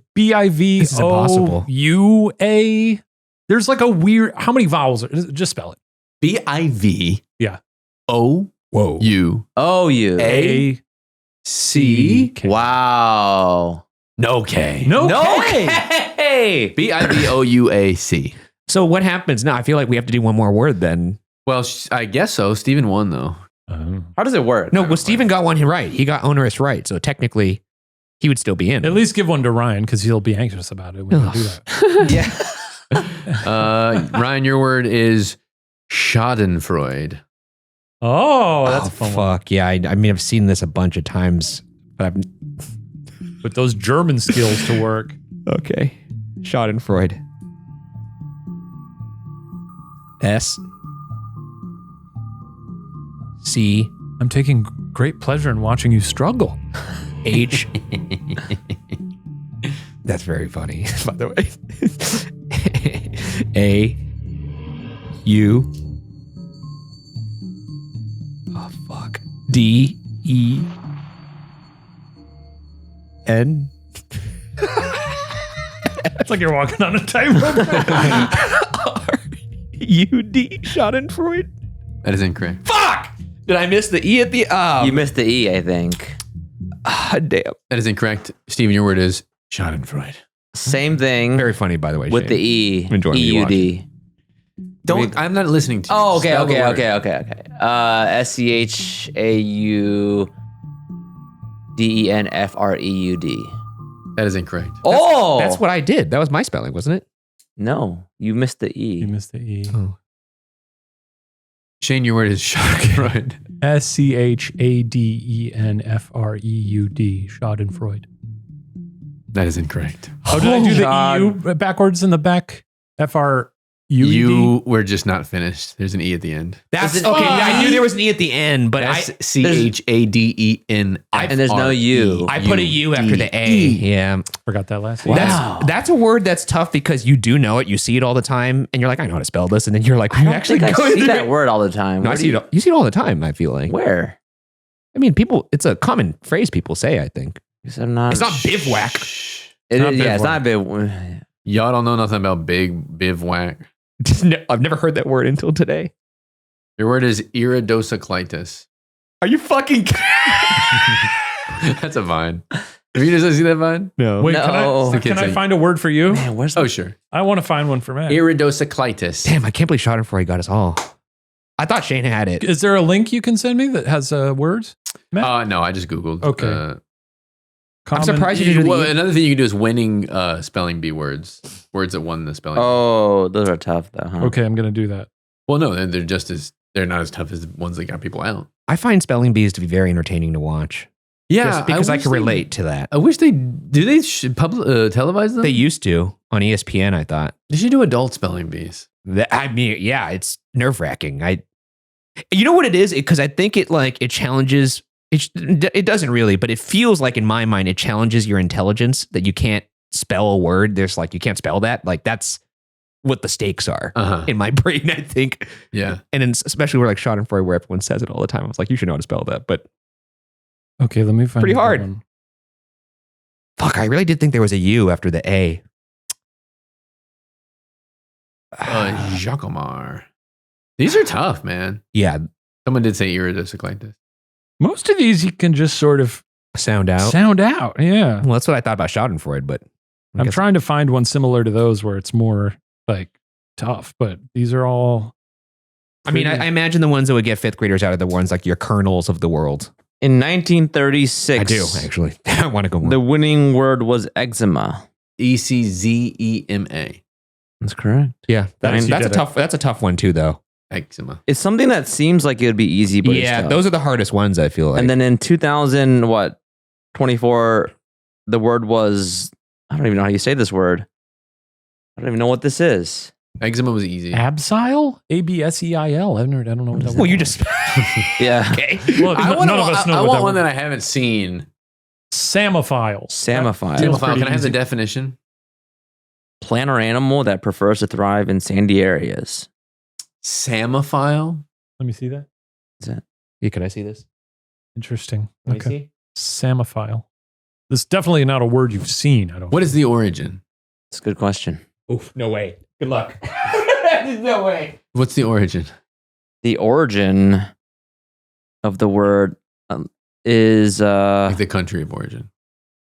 impossible. BIVOUA. There's like a weird. How many vowels? Just spell it. BIV. Yeah. O Whoa. U Oh, you. A C. K. Wow. No K. No. K. BIVOUAC. So what happens now? I feel like we have to do one more word then. Well, I guess so. Steven won though. How does it work? No, well, Steven got one right. He got onerous right. So technically, he would still be in. At least give one to Ryan because he'll be anxious about it when you do that. Yeah. Ryan, your word is Schadenfreude. Oh, that's a fun one. Fuck. Yeah. I mean, I've seen this a bunch of times, but I've. With those German skills to work. Okay. Schadenfreude. S. C. I'm taking great pleasure in watching you struggle. H. That's very funny, by the way. A. U. Oh, fuck. D. E. N. It's like you're walking on a tightrope. R. U. D. Schadenfreude. That is incorrect. Fuck! Did I miss the E at the... You missed the E, I think. Damn. That is incorrect. Steven, your word is Schadenfreude. Same thing Very funny, by the way. with Shane. the E. I'm enjoying you EUD. Don't. I'm not listening to you. Oh, okay, Spell the word. okay. SCHAUDENFREUD. That is incorrect. Oh! That's what I did. That was my spelling, wasn't it? No, you missed the You E. missed the E. Oh. Shane, your word is Schadenfreude. SCHADENFREUD. Schadenfreude. That is incorrect. Oh, did I do God. the EU backwards in the back? FRUED? You were just not finished. There's an E at the end. That's Is it- okay. I knew there was an E at the end, but SCHADEN. And there's no U. I put a U after the A. Yeah. Forgot that last Wow. That's a word that's tough because you do know it. You see it all the time, and you're like, I know how to spell this. And then you're like, I you don't actually think I go see through that it. word all the time. No, I Where do see it. You see it all the time. I feel like. Where? I mean, people. It's a common phrase people say. I think Because I'm not. it's not bivouac. It not is, yeah, it's bivouac. not big. Y'all don't know nothing about big bivouac. I've never heard that word until today. Your word is iridocyclitis. Are you fucking? That's a vine. Have you just see that vine? No. Wait, No. can I find a word for you? Man, where's Oh, sure. I want to find one for Matt. Iridocyclitis. Damn, I can't believe Schadenfreude got us all. I thought Shane had it. Is there a link you can send me that has words? Matt? No, I just Googled. Okay. I'm surprised you didn't do the E. Another thing you can do is winning spelling bee words. Words that won the spelling bee. Oh, those are tough though, huh? Okay, I'm going to do that. Well, no, they're not as tough as the ones that got people out. I find spelling bees to be very entertaining to watch. Just because I wish can they- relate to that. I wish they televise them. They used to on ESPN. I thought. They should do adult spelling bees. I mean, yeah, it's nerve wracking. You know what it is? Because I think it challenges. It doesn't really, but it feels like in my mind it challenges your intelligence that you can't spell a word. There's you can't spell that. Like that's what the stakes are in my brain. I think. Yeah. And especially where Schadenfreude, where everyone says it all the time. I was like, you should know how to spell that, but Okay, let me find Pretty a good hard. one. fuck, I really did think there was a U after the A. Jacomar. These are tough, man. Yeah, Someone did say iridocyclitis. Most of these you can just sort of Sound out. sound out. Yeah. Well, that's what I thought about Schadenfreude, but I'm trying to find one similar to those where it's more like tough, but these are all. I mean, I imagine the ones that would get fifth graders out of the ones like your kernels of the world. In 1936, I do, actually. I want to go more. the winning word was eczema. ECZEMA. That's correct. Yeah, that's you a did it. tough. That's a tough one too, though. Eczema. It's something that seems like it would be easy, but it's Yeah, tough. those are the hardest ones. I feel like. And then in 2024, the word was, I don't even know how you say this word. I don't even know what this is. Eczema was easy. Abseil? ABSEIL. I don't know what that well, you was. just Yeah. okay. Look, I none of us know what want that one word- that I haven't seen. Samophile. Samophile. Feels Can I pretty have the easy. definition? Plant or animal that prefers to thrive in sandy areas. Samophile? Let me see that. Is that? Yeah, can I see this? Interesting. Let me Okay. see. Samophile. This is definitely not a word you've seen. I don't. What is the origin? That's a good question. Oof, no way. Good luck. No way. What's the origin? The origin of the word is, Like the country of origin.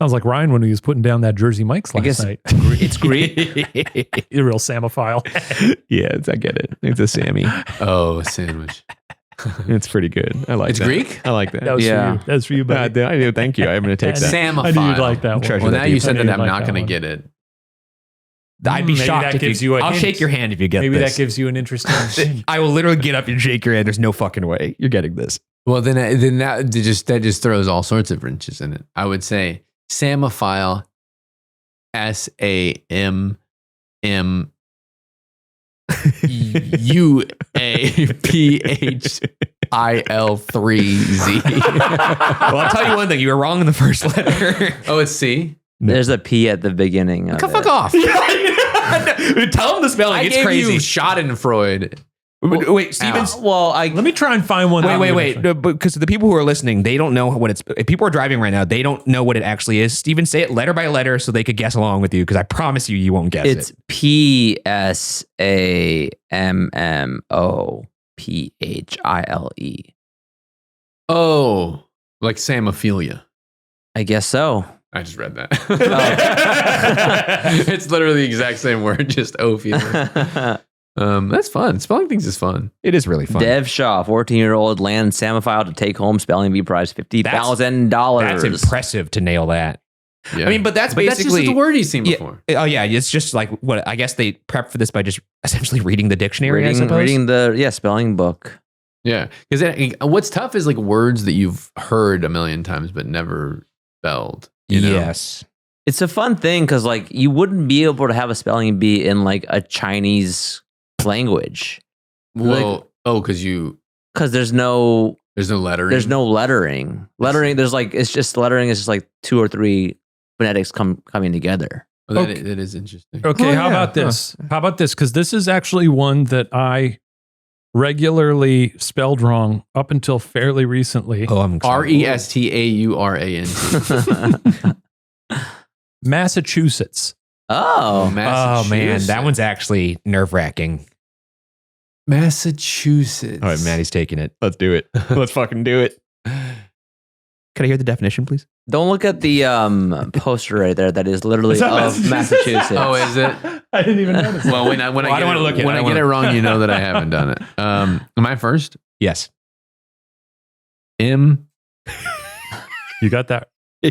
Sounds like Ryan when he was putting down that Jersey Mike's I last guess night. it's Greek. You're a real Samophile. Yeah, I get it. It's a Sammy. Oh, sandwich. It's pretty good. I like It's that. Greek? I like that. That was Yeah. for you. That's for you, buddy. I do. Thank you. I'm going to take that. Samophile. I knew you'd like that one. Treasure Well, that now deep. you said I knew that you'd I'm like not that going to one. get it. I'd be Maybe shocked that if gives you a I'll hint. shake your hand if you get Maybe this. that gives you an interesting. I will literally get up and shake your hand. There's no fucking way you're getting this. Well, then that just throws all sorts of wrenches in it. I would say Samophile, SAMM UAPHIL3Z. Well, I'll tell you one thing. You were wrong in the first letter. Oh, it's C? There's a P at the beginning. Of Fuck it. off. Tell him the spelling. I It's gave crazy. you Schadenfreude. Wait, Steven's. Well, Let me try and find one. Wait. No, because the people who are listening, they don't know what it's. If people are driving right now, they don't know what it actually is. Steven, say it letter by letter so they could guess along with you. Because I promise you, you won't guess it's it. PSAMMOPHILE. Oh, like Samophilia. I guess so. I just read that. It's literally the exact same word, just ophilia. That's fun. Spelling things is fun. It is really fun. Dev Shaw, 14-year-old, lands Samophile to take home spelling bee prize $50,000. That's impressive to nail that. Yeah. I mean, but that's just basically the word you've seen Yeah. before. Oh yeah, it's just like what I guess they prep for this by just essentially reading the dictionary. I suppose. Reading the spelling book. Yeah, because what's tough is like words that you've heard a million times but never spelled. You know? Yes. It's a fun thing because like you wouldn't be able to have a spelling bee in like a Chinese language Well, because there's no lettering. there's no lettering. Lettering it's just like two or three phonetics coming together. Oh, that, Okay. that is interesting. Okay, Oh, how yeah. about this? How about this? Because this is actually one that I regularly spelled wrong up until fairly recently. Oh, I'm RESTAURANT. Massachusetts. Oh, Oh man, Massachusetts. that one's actually nerve wracking. Massachusetts. All right, Maddie's taking it. Let's do it. Let's fucking do it. Can I hear the definition, please? don't look at the poster right there. That is literally Is that of Massachusetts. Oh, is it? I didn't even notice. Well, when I I don't get wanna look at it. when I I don't get it wanna- wrong, you know that I haven't done it. Am I first? Yes. M You got that. A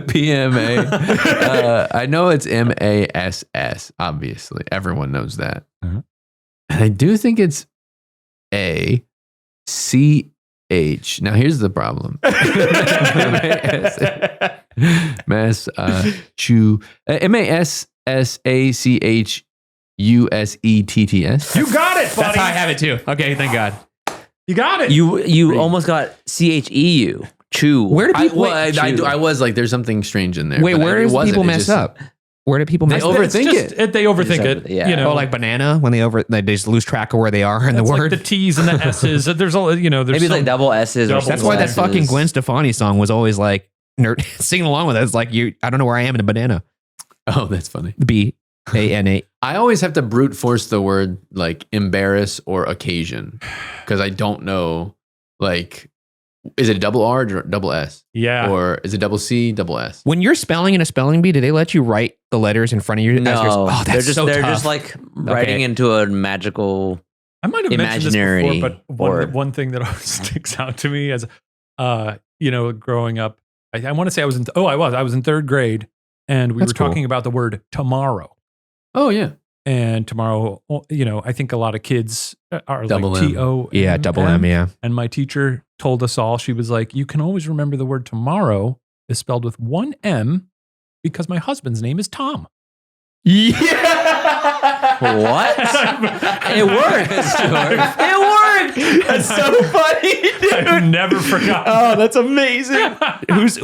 PMA. I know it's MASS. Obviously, everyone knows that. Uh-huh. And I do think it's ACH. Now here's the problem. MASSACHUSETTS. You got it, That's how I buddy. have it too. Okay, thank God. You got it. You almost got CHEU. Chew. Where do I, people? well, I was like, there's something strange in there. wait, but where it does wasn't. people It mess just- up? Where do people They mess up? overthink It's just- it. They overthink it. Yeah. You know, Oh, like banana when they just lose track of where they are in the it's like word. the T's and the S's. There's all there's Maybe it's like some- double S's. Or Double That's single why that S's. fucking Gwen Stefani song was always like singing along with it. It's like I don't know where I am in a banana. Oh, that's funny. B A-N-A. I always have to brute force the word like embarrass or occasion because I don't know. Like, is it a double R or double S? Yeah. Or is it double C, double S? When you're spelling in a spelling bee, do they let you write the letters in front of you? No, Oh, they're that's just so they're tough. just like writing into a magical. I might have mentioned this Imaginary before, but word. one thing that always sticks out to me as, growing up, I want to say I was in third grade, and we That's were cool. talking about the word tomorrow. Oh yeah. And tomorrow, I think a lot of kids are Double like M. T-O. Yeah, double M, yeah. And my teacher told us all, she was like, you can always remember the word tomorrow is spelled with one M because my husband's name is Tom. What? It worked, Stuart. It worked. That's so funny, dude. I've never forgotten. Oh, that's amazing.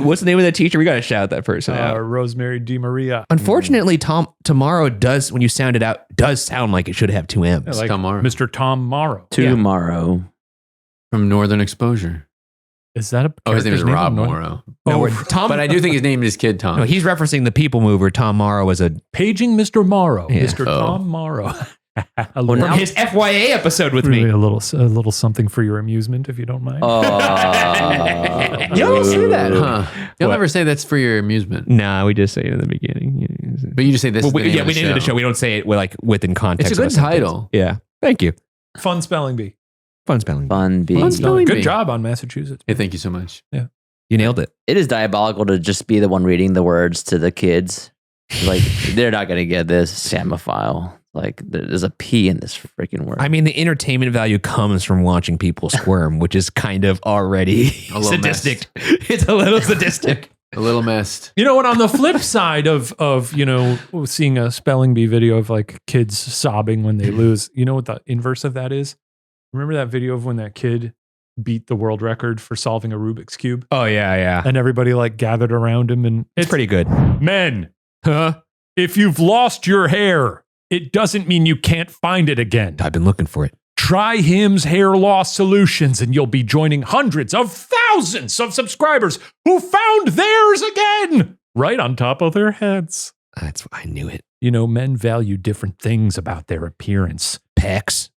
What's the name of that teacher? We got to shout that person out. Rosemary DiMaria. Unfortunately, Tomorrow does, when you sound it out, does sound like it should have two M's. Like Tomorrow. Mr. Tom Morrow. Tomorrow. From Northern Exposure. Is that a Oh, his name is character's Rob No. Morrow. No, Oh, we're- Tom, But I do think his name is Kid Tom. no, he's referencing the People Mover. Tom Morrow was a Paging Mr. Morrow. Yeah. Mr. Oh. Tom Morrow. Well, from now- his FYA episode with Really me. a little something for your amusement, if you don't mind. You don't say that, Huh. You'll What? never say that's for your amusement. Nah, we just say it in the beginning. But you just say this is the name of we the named the show. We don't say it within context. It's a of good sentence. title. Yeah. Thank you. Fun spelling bee. Fun spelling. Fun bee. Fun spelling Good bee. job on Massachusetts. Hey, thank you so much. You nailed it. It is diabolical to just be the one reading the words to the kids. Like, they're not going to get this Samophile. Like, there's a P in this freaking word. I mean, the entertainment value comes from watching people squirm, which is kind of already A little sadistic. It's a little sadistic. A little messed. You know what? On the flip side of seeing a spelling bee video of like kids sobbing when they lose, you know what the inverse of that is? Remember that video of when that kid beat the world record for solving a Rubik's Cube? Oh, yeah. And everybody like gathered around him, and It's pretty good. men, if you've lost your hair, it doesn't mean you can't find it again. I've been looking for it. Try Hims Hair Loss Solutions, and you'll be joining hundreds of thousands of subscribers who found theirs again, right on top of their heads. I knew it. You know, men value different things about their appearance. Pecs,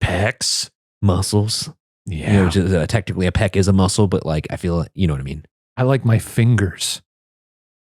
Pecs. muscles. Yeah. You know, which is, technically a pec is a muscle, but like, I feel, you know what I mean? I like my fingers.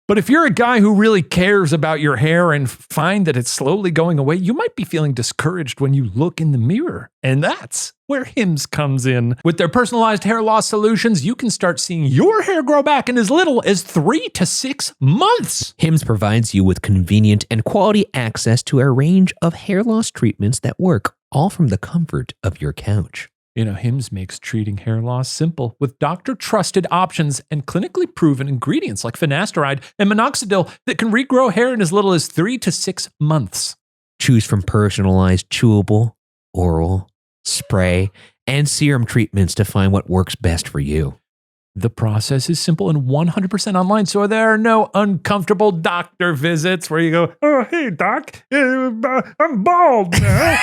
But if you're a guy who really cares about your hair and find that it's slowly going away, you might be feeling discouraged when you look in the mirror. And that's where Hims comes in. With their personalized hair loss solutions, you can start seeing your hair grow back in as little as 3 to 6 months. Hims provides you with convenient and quality access to a range of hair loss treatments that work, all from the comfort of your couch. You know, Hims makes treating hair loss simple with doctor-trusted options and clinically proven ingredients like finasteride and minoxidil that can regrow hair in as little as 3 to 6 months. Choose from personalized chewable, oral, spray, and serum treatments to find what works best for you. The process is simple and 100% online, so there are no uncomfortable doctor visits where you go, oh, hey, doc, I'm bald now.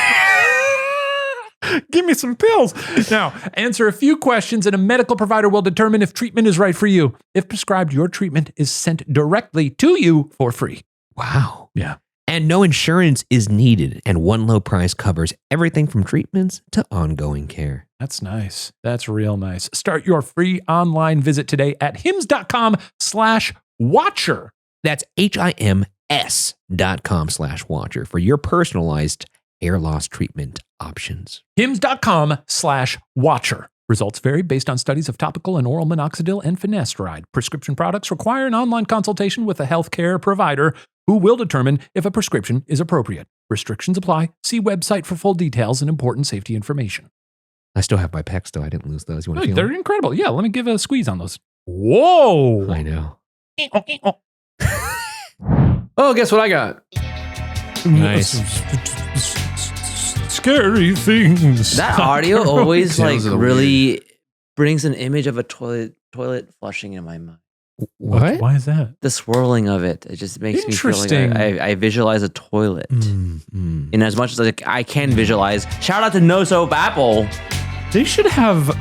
Give me some pills. Now, answer a few questions and a medical provider will determine if treatment is right for you. If prescribed, your treatment is sent directly to you for free. Wow. Yeah. And no insurance is needed, and one low price covers everything from treatments to ongoing care. That's nice. That's real nice. Start your free online visit today at hims.com/watcher. That's HIMS.com/watcher for your personalized hair loss treatment options. hims.com/watcher. Results vary based on studies of topical and oral minoxidil and finasteride. Prescription products require an online consultation with a healthcare provider who will determine if a prescription is appropriate. Restrictions apply. See website for full details and important safety information. I still have my pecs, though. I didn't lose those. You want to feel They're them? incredible. Yeah, let me give a squeeze on those. Whoa. I know. Oh, guess what I got? Nice. Scary things. That audio always like Sounds a little really brings an image of a toilet flushing in my mind. What? Why is that? The swirling of it, it just makes me feel like Interesting. I visualize a toilet. Mm. In as much as like, I can visualize, shout out to No Soap Apple. They should have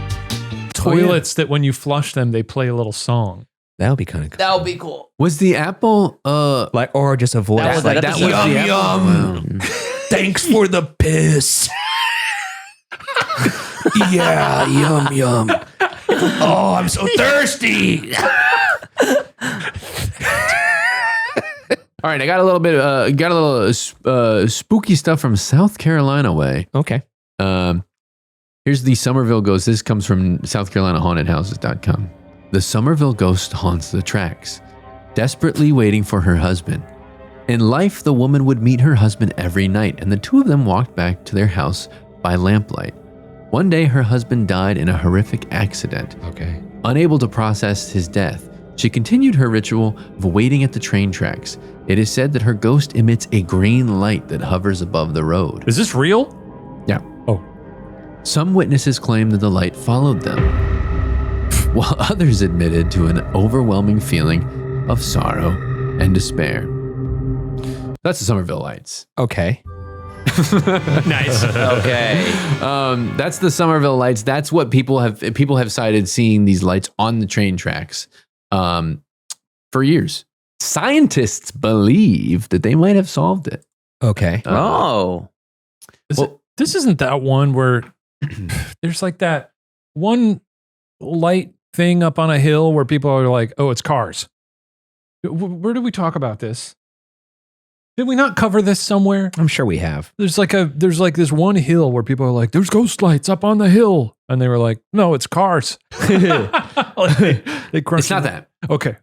toilets that when you flush them, they play a little song. That would be kind of cool. That would be cool. Was the apple Like, or just a voice. That was like, that was episode. the apple? Wow. Thanks for the piss. Yeah, yum. Oh, I'm so thirsty. All right, I got a little bit, spooky stuff from South Carolina way. Okay. Here's the Somerville Ghost. This comes from South Carolina hauntedhouses.com. The Somerville Ghost haunts the tracks, desperately waiting for her husband. In life, the woman would meet her husband every night, and the two of them walked back to their house by lamplight. One day, her husband died in a horrific accident. Okay. Unable to process his death, she continued her ritual of waiting at the train tracks. It is said that her ghost emits a green light that hovers above the road. Is this real? Yeah. Oh. Some witnesses claim that the light followed them, while others admitted to an overwhelming feeling of sorrow and despair. That's the Somerville lights. Okay. Nice. Okay. That's the Somerville lights. That's what people have cited seeing these lights on the train tracks for years. Scientists believe that they might have solved it. Okay. Oh. This isn't that one where there's like that one light thing up on a hill where people are like, oh, it's cars. Where did we talk about this? Did we not cover this somewhere? I'm sure we have. There's like this one hill where people are like, there's ghost lights up on the hill. And they were like, no, it's cars. They It's not that. Okay.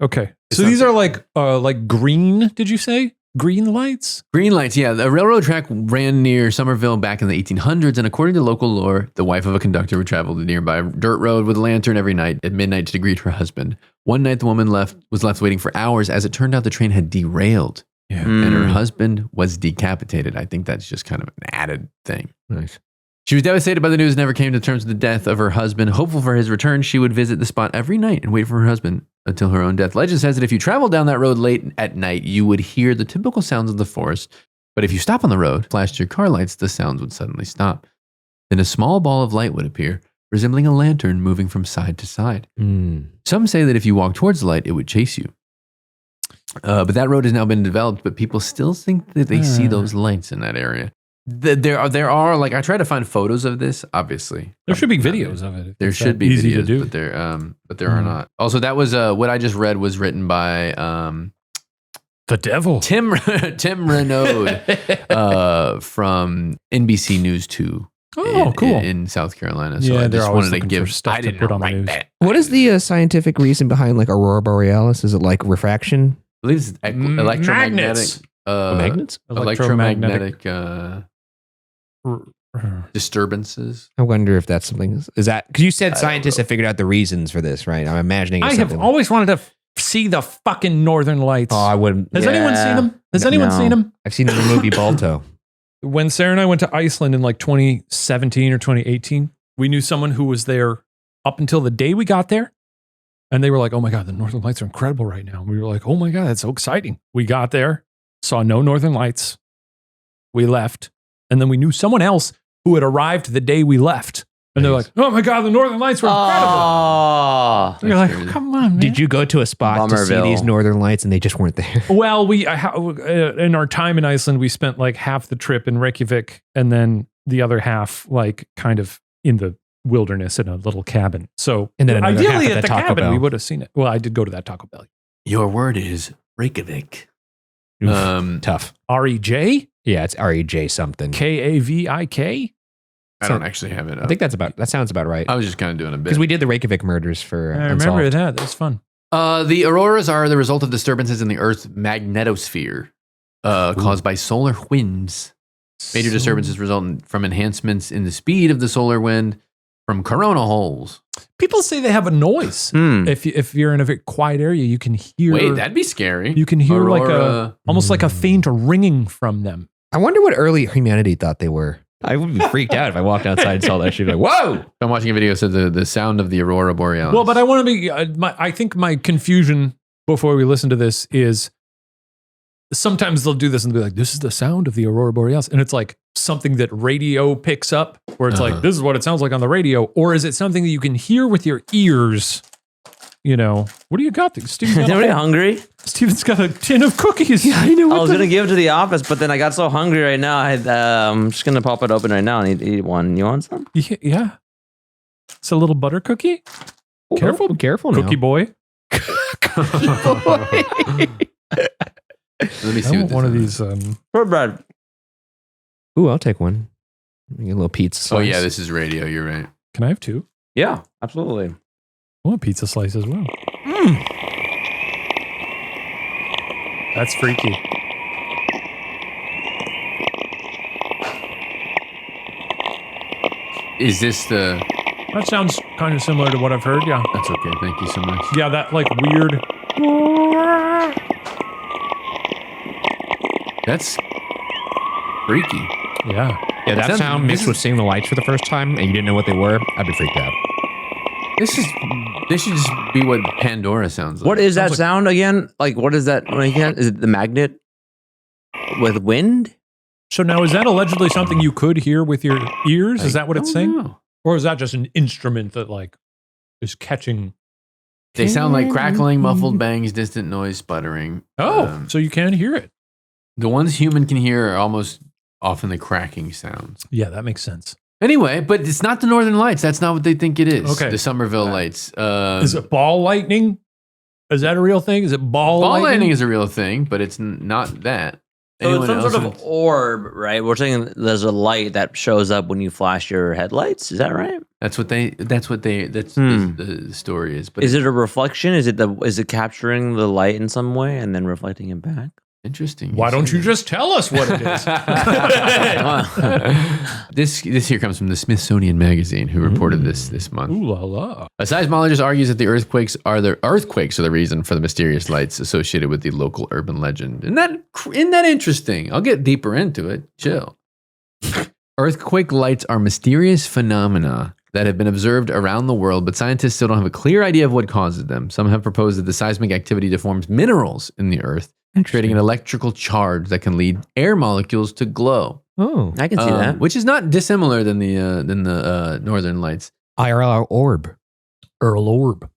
It's So not these that. are like green, did you say? Green lights? Green lights, yeah. The railroad track ran near Somerville back in the 1800s, and according to local lore, the wife of a conductor would travel the nearby dirt road with a lantern every night at midnight to greet her husband. One night, the woman was left waiting for hours. As it turned out, the train had derailed, Yeah. and her husband was decapitated. I think that's just kind of an added thing. Nice. She was devastated by the news and never came to terms with the death of her husband. Hopeful for his return, she would visit the spot every night and wait for her husband until her own death. Legend says that if you travel down that road late at night, you would hear the typical sounds of the forest. But if you stop on the road, flashed your car lights, the sounds would suddenly stop. Then a small ball of light would appear, resembling a lantern moving from side to side. Some say that if you walk towards the light, it would chase you. But that road has now been developed, but people still think that they see those lights in that area. There are like, I try to find photos of this, obviously. There should be videos of it. There It's should that be easy videos, to do. but there are not. Also, that was what I just read was written by The devil. Tim Renaud from NBC News 2. Oh, cool. In South Carolina. So Yeah, I they're just always wanted to looking for give. stuff I to didn't put on the write news. that. What is the scientific reason behind like Aurora Borealis? Is it like refraction? I believe it's electromagnetic. Magnets. Magnets? Electromagnetic disturbances. I wonder if that's something. Is that because you said scientists have figured out the reasons for this, right? I'm imagining. It's I have something- always wanted to see the fucking Northern Lights. Oh, I wouldn't. Has anyone Yeah. seen them? Has anyone No. seen them? I've seen the movie Balto. When Sarah and I went to Iceland in like 2017 or 2018, we knew someone who was there up until the day we got there. And they were like, oh my God, the Northern Lights are incredible right now. And we were like, oh my God, that's so exciting. We got there, saw no Northern Lights. We left. And then we knew someone else who had arrived the day we left. And they're like, oh my God, the Northern Lights were incredible. Oh. You're like, crazy. come on, man. Did you go to a spot to see Bummerville. these northern lights and they just weren't there? Well, in our time in Iceland, we spent like half the trip in Reykjavik and then the other half like kind of in the wilderness in a little cabin. So And then another ideally half at at the the Taco cabin, Bell. we would have seen it. Well, I did go to that Taco Bell. Your word is Reykjavik. Tough. R-E-J? Yeah, it's REJ something. K-A-V-I-K? I don't actually have it up. I think that sounds about right. I was just kind of doing a bit. Because we did the Reykjavik murders for I remember that. That was fun. The auroras are the result of disturbances in the Earth's magnetosphere caused by solar winds. Major disturbances result from enhancements in the speed of the solar wind from corona holes. People say they have a noise. If you're in a very quiet area, you can hear. Wait, that'd be scary. You can hear like Aurora. almost like a faint ringing from them. I wonder what early humanity thought they were. I would be freaked out if I walked outside and saw that shit. Like, whoa! I'm watching a video. So the sound of the aurora borealis. Well, but I want to be. I think my confusion before we listen to this is sometimes they'll do this and they'll be like, "This is the sound of the aurora borealis," and it's like something that radio picks up, where it's like, "This is what it sounds like on the radio," or is it something that you can hear with your ears you know, what do you got? Steven's Is got, anybody hungry? Steven's got a tin of cookies. Yeah, I know. I was gonna give it to the office, but then I got so hungry right now. I'm just gonna pop it open right now and eat one. You want some? Yeah. It's a little butter cookie. Careful, careful now. cookie boy. Let me see I what want one of is. these. Shortbread. Ooh, I'll take one. Get a little pizza Oh slice. yeah, this is radio. You're right. Can I have two? Yeah, absolutely. I want a pizza slice as well. That's freaky. Is this the? That sounds kind of similar to what I've heard. Yeah. That's okay. Thank you so much. Yeah, that like weird. That's freaky. Yeah. Yeah, that Sounds- sound mixed this with seeing the lights for the first time and you didn't know what they were, I'd be freaked out. This should just be what Pandora sounds like. What is that Sounds like- sound again? Like, what is that? Is it the magnet with wind? So now, is that allegedly something you could hear with your ears? Is that what it's I saying? don't know. Or is that just an instrument that like is catching? They sound like crackling, muffled bangs, distant noise, sputtering. Oh, so you can hear it. The ones human can hear are almost often the cracking sounds. Yeah, that makes sense. Anyway, but it's not the Northern Lights. That's not what they think it is. Okay. The Somerville Lights. Is it ball lightning? Is that a real thing? Is it ball ball lightning? lightning is a real thing, but it's not that. So it's Anyone some else sort would- of orb, right? We're saying there's a light that shows up when you flash your headlights. Is that right? That's Hmm. the story is. But Is it a reflection? Is it capturing the light in some way and then reflecting it back? interesting? Why don't you just tell us what it is? This here comes from the Smithsonian Magazine, who reported this month. Ooh la la. A seismologist argues that the earthquakes are the reason for the mysterious lights associated with the local urban legend. Isn't that interesting? I'll get deeper into it. Chill. Earthquake lights are mysterious phenomena that have been observed around the world, but scientists still don't have a clear idea of what causes them. Some have proposed that the seismic activity deforms minerals in the earth, creating an electrical charge that can lead air molecules to glow. Oh. I can see that. Which is not dissimilar than the Northern Lights. IRL orb. Earl Orb.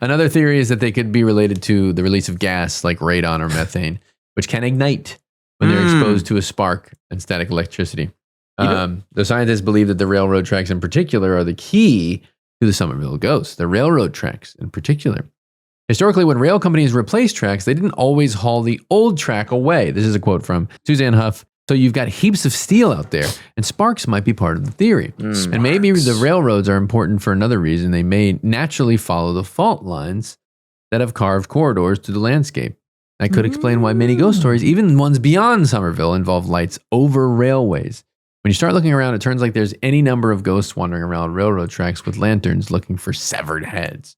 Another theory is that they could be related to the release of gas like radon or methane, which can ignite when they're exposed to a spark and static electricity. The scientists believe that the railroad tracks in particular are the key to the Somerville Ghosts, the railroad tracks in particular. Historically, when rail companies replaced tracks, they didn't always haul the old track away. This is a quote from Suzanne Huff. So you've got heaps of steel out there, and sparks might be part of the theory. And maybe the railroads are important for another reason. They may naturally follow the fault lines that have carved corridors to the landscape. That could explain why many ghost stories, even ones beyond Somerville, involve lights over railways. When you start looking around, it turns like there's any number of ghosts wandering around railroad tracks with lanterns looking for severed heads.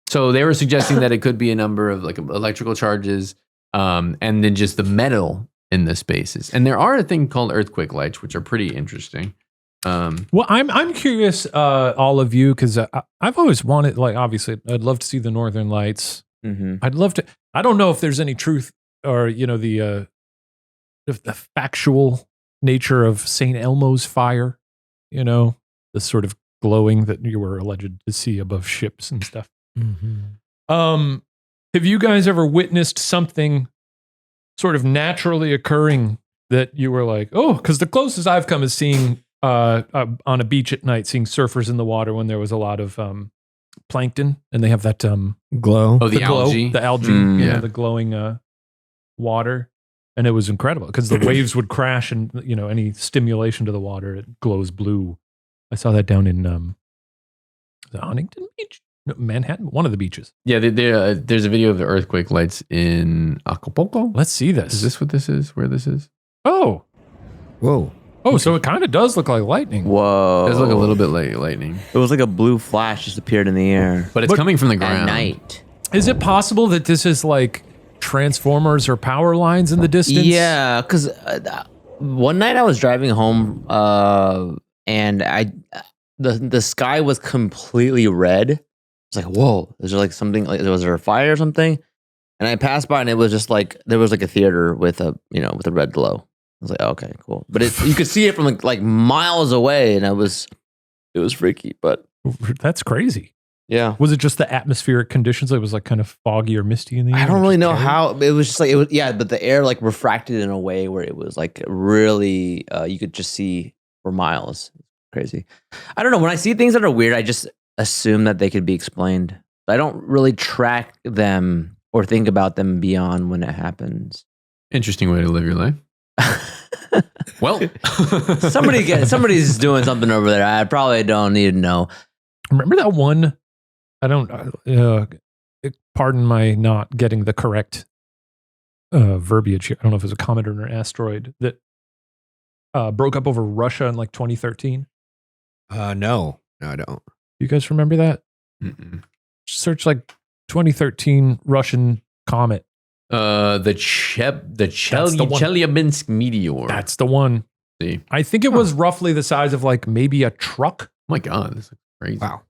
So they were suggesting that it could be a number of like electrical charges, and then just the metal in the spaces. And there are a thing called earthquake lights, which are pretty interesting. Well, I'm curious, all of you, because I've always wanted, like, obviously, I'd love to see the Northern Lights. Mm-hmm. I'd love to. I don't know if there's any truth or the factual nature of St. Elmo's fire. You know, the sort of glowing that you were alleged to see above ships and stuff. Have you guys ever witnessed something sort of naturally occurring that you were like, oh, because the closest I've come is seeing on a beach at night, seeing surfers in the water when there was a lot of plankton, and they have that Glow. Oh, the glow, algae. the algae, yeah. the glowing water, and it was incredible because the waves would crash, and any stimulation to the water, it glows blue. I saw that down in the Huntington Beach, no, Manhattan, one of the beaches. Yeah, there's a video of the earthquake lights in Acapulco. Let's see this. Is this what this is? Where this is? Oh, Whoa. so it kind of does look like lightning. Whoa. It does look a little bit like lightning, It was like a blue flash just appeared in the air but it's coming from the ground. at night. Is it possible that this is like transformers or power lines in the distance? Yeah, because one night I was driving home, and the sky was completely red. It's like, whoa, is there like something? Like, was there a fire or something? And I passed by, and it was just like there was like a theater with a red glow. I was like, oh, okay, cool. But you could see it from like miles away, and it was freaky. But That's crazy. Yeah. Was it just the atmospheric conditions? It was like kind of foggy or misty in the air? I don't really know Just how it was just like it was. Yeah, but the air like refracted in a way where it was like really you could just see for miles. Crazy. I don't know. When I see things that are weird, I just assume that they could be explained. I don't really track them or think about them beyond when it happens. Interesting way to live your life. Well, somebody's doing something over there. I probably don't need to know. Remember that one? I don't. Pardon my not getting the correct verbiage here. I don't know if it was a comet or an asteroid that broke up over Russia in like 2013. No, I don't. You guys remember that? mm-mm. Search like 2013 Russian comet. The Chelyabinsk meteor. That's the one. See. I think it was roughly the size of like maybe a truck. Oh my God, this is crazy. Wow.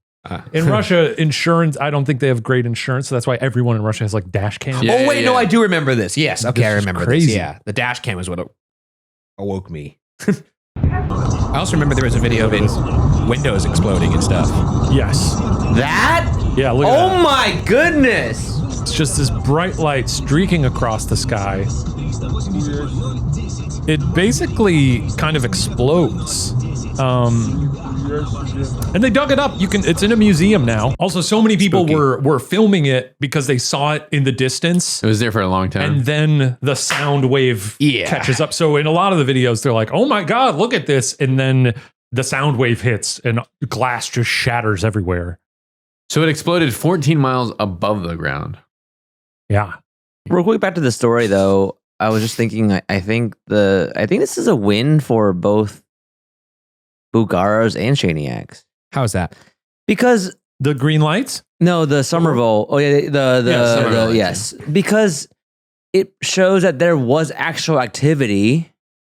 In Russia, insurance, I don't think they have great insurance. So that's why everyone in Russia has like dash cams. Yeah. Oh, wait, no, I do remember this. Yes. Okay, This I is remember crazy. this. Yeah. The dash cam is what awoke me. I also remember there was a video of windows exploding and stuff. Yes. That? Yeah, look at that. Oh my goodness. It's just this bright light streaking across the sky. It basically kind of explodes. And they dug it up. It's in a museum now. Also, so many people were filming it because they saw it in the distance. It was there for a long time. And then the sound wave catches up. So in a lot of the videos, they're like, oh my God, look at this. And then the sound wave hits and glass just shatters everywhere. So it exploded 14 miles above the ground. Yeah. Real quick, back to the story though. I was just thinking. I think this is a win for both Bergaras and Shaniacs. How is that? Because the green lights? No, the Somerville. Oh yeah, Somerville, yes. Because it shows that there was actual activity.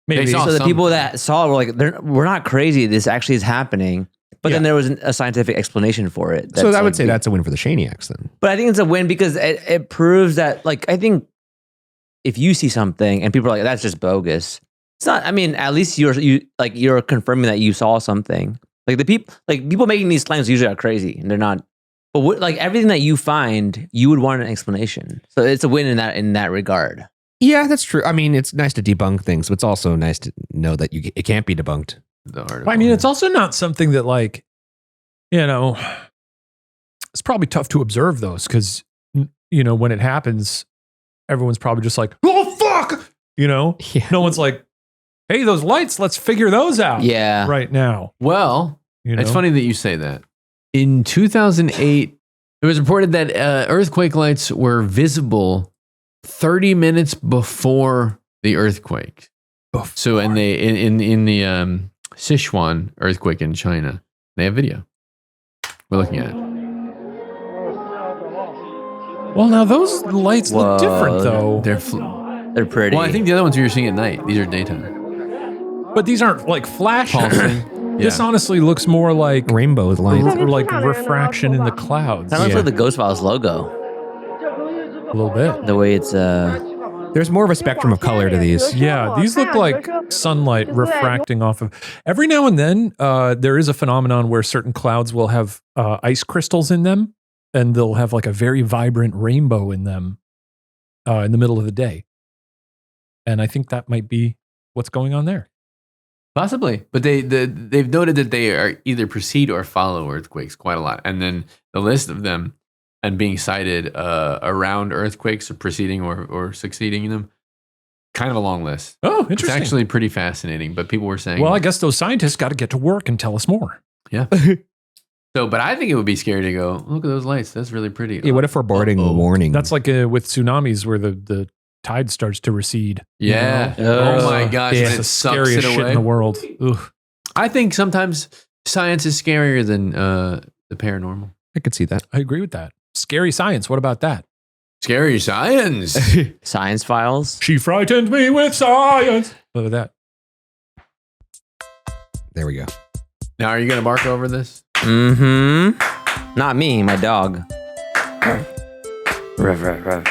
Maybe. So the people that saw it were like, we're not crazy. This actually is happening. But then there was a scientific explanation for it. So I would say that's a win for the Shaniacs then. But I think it's a win because it proves that, like, I think if you see something and people are like, that's just bogus. It's not. I mean, at least you're confirming that you saw something. Like people making these claims usually are crazy and they're not. But like everything that you find, you would want an explanation. So it's a win in that regard. Yeah, that's true. I mean, it's nice to debunk things, but it's also nice to know that it can't be debunked. I mean, it's also not something that like, it's probably tough to observe those because, when it happens, everyone's probably just like, oh, fuck, No one's like, hey, those lights, let's figure those out right now. Well, it's funny that you say that. In 2008, it was reported that earthquake lights were visible 30 minutes before the earthquake. So in the Sichuan earthquake in China, they have video. We're looking at it. Well, now those lights look different, though. They're pretty. Well, I think the other ones you're seeing at night. These are daytime. But these aren't like flashing. Pulsing. This honestly looks more like rainbow lights, or like refraction in the clouds. Kind of looks like the Ghost Files logo. A little bit. The way it's There's more of a spectrum of color to these. Yeah, these look like sunlight refracting off of. Every now and then, there is a phenomenon where certain clouds will have ice crystals in them, and they'll have like a very vibrant rainbow in them in the middle of the day. And I think that might be what's going on there. Possibly, but they've noted that they are either precede or follow earthquakes quite a lot, and then the list of them and being cited around earthquakes or preceding or succeeding them, kind of a long list. Oh, interesting. It's actually pretty fascinating. But people were saying, well, I guess those scientists got to get to work and tell us more. Yeah. So, but I think it would be scary to go, look at those lights. That's really pretty. Yeah, what if foreboding warning? That's like with tsunamis where the tide starts to recede. Yeah. Oh my gosh. It's It the sucks scariest it shit away. in the world. Ugh. I think sometimes science is scarier than the paranormal. I could see that. I agree with that. Scary science. What about that? Scary science. Science Files. She frightened me with science. What about that? There we go. Now, are you going to bark over this? Mm-hmm. Not me, my dog. Ruff, ruff, ruff.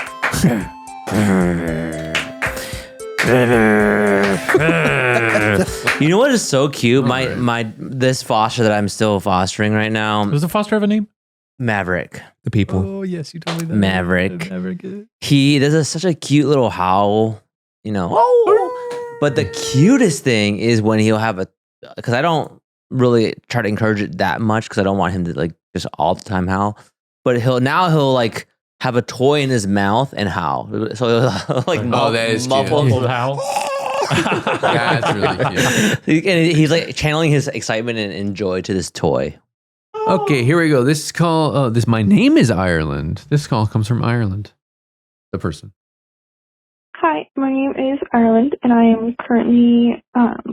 You know what is so cute? My this foster that I'm still fostering right now. Does the foster have a name? Maverick. The people. Oh yes, you told me that. Maverick. Maverick. He does such a cute little howl, you know. But the cutest thing is when he'll have because I don't really try to encourage it that much because I don't want him to like just all the time howl. But he'll like have a toy in his mouth and howl. So he'll like that is cute. Little howl. That's really cute. And he's like channeling his excitement and joy to this toy. Okay, here we go. This call, my name is Ireland. This call comes from Ireland. The person. Hi, my name is Ireland, and I am currently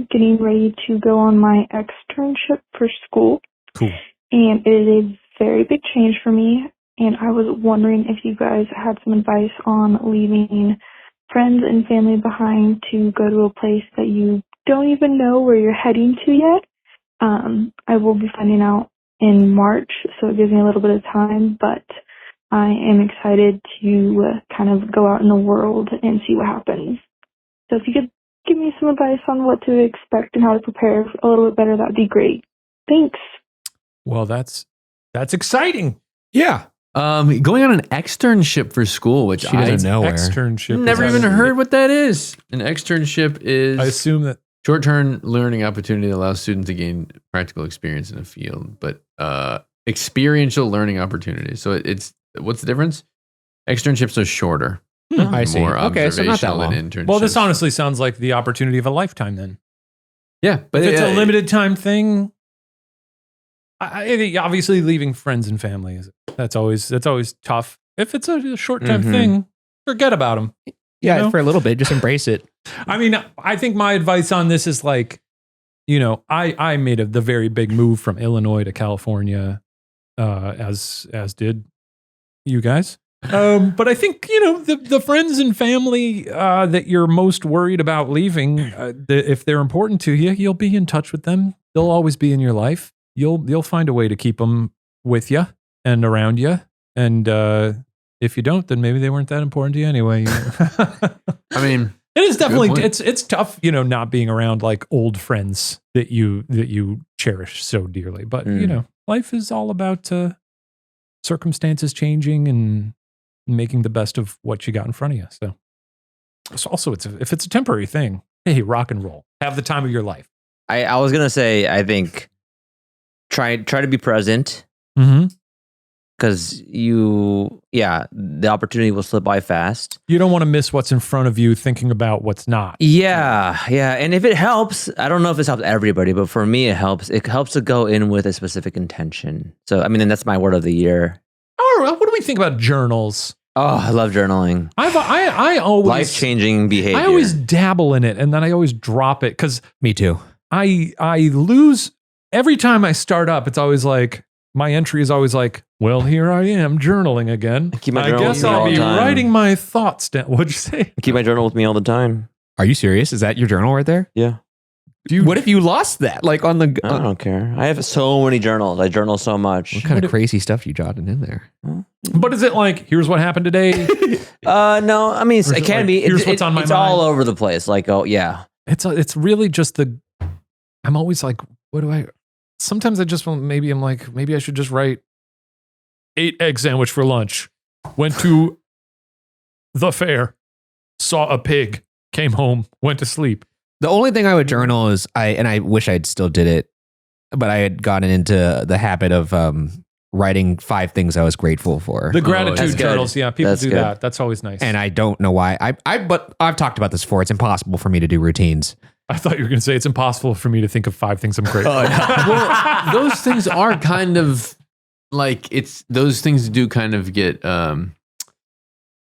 getting ready to go on my externship for school. Cool. And it is a very big change for me, and I was wondering if you guys had some advice on leaving friends and family behind to go to a place that you don't even know where you're heading to yet. I will be finding out in March, so it gives me a little bit of time, but I am excited to kind of go out in the world and see what happens. So if you could give me some advice on what to expect and how to prepare a little bit better, that would be great. Thanks. Well, that's exciting. Yeah. Going on an externship for school, which She doesn't know where. Externship. never is even actually- heard what that is. An externship is I assume that. short-term learning opportunity that allows students to gain practical experience in a field, but experiential learning opportunities. So it's what's the difference? Externships are shorter. I see. More Okay, so not that observational long. than internships. Well, this honestly sounds like the opportunity of a lifetime. Then, yeah, but if it's a limited time thing, I think obviously leaving friends and family that's always tough. If it's a short time thing, forget about them. Yeah, You know? for a little bit, just embrace it. I mean, I think my advice on this is like, I made the very big move from Illinois to California, as did you guys. But I think, the friends and family that you're most worried about leaving, if they're important to you, you'll be in touch with them. They'll always be in your life. You'll find a way to keep them with you and around you. And if you don't, then maybe they weren't that important to you anyway. I mean, it is definitely point. it's tough, not being around like old friends that you cherish so dearly. But life is all about circumstances changing and making the best of what you got in front of you. So it's also if it's a temporary thing, hey, rock and roll, have the time of your life. I was gonna say, I think try to be present. Mm-hmm. Because the opportunity will slip by fast. You don't want to miss what's in front of you thinking about what's not. Yeah. And if it helps, I don't know if this helps everybody, but for me, it helps. It helps to go in with a specific intention. So, I mean, and that's my word of the year. What do we think about journals? Oh, I love journaling. I always Life-changing behavior. I always dabble in it and then I always drop it because Me too. I lose every time I start up. It's always like my entry is always like, well, here I am journaling again. Keep my I journal guess with me I'll all be the time. writing my thoughts down. What'd you say? I keep my journal with me all the time. Are you serious? Is that your journal right there? Yeah. What if you lost that? Like on the. I don't care. I have so many journals. I journal so much. What kind of crazy stuff you jotted in there? But is it like, here's what happened today? No, I mean, Or is it it can like, be. here's what's on my it's mind? all over the place. Like, oh, yeah. It's really just I'm always like, sometimes maybe I should just write 8 egg sandwich for lunch. Went to the fair, saw a pig, came home, went to sleep. The only thing I would journal is I wish I'd still did it, but I had gotten into the habit of writing 5 things I was grateful for. The that's gratitude good. journals, yeah, people That's do good. that. That's always nice. And I don't know why. But I've talked about this before. It's impossible for me to do routines. I thought you were going to say it's impossible for me to think of 5 things I'm grateful for. well, those things are kind of like those things do kind of get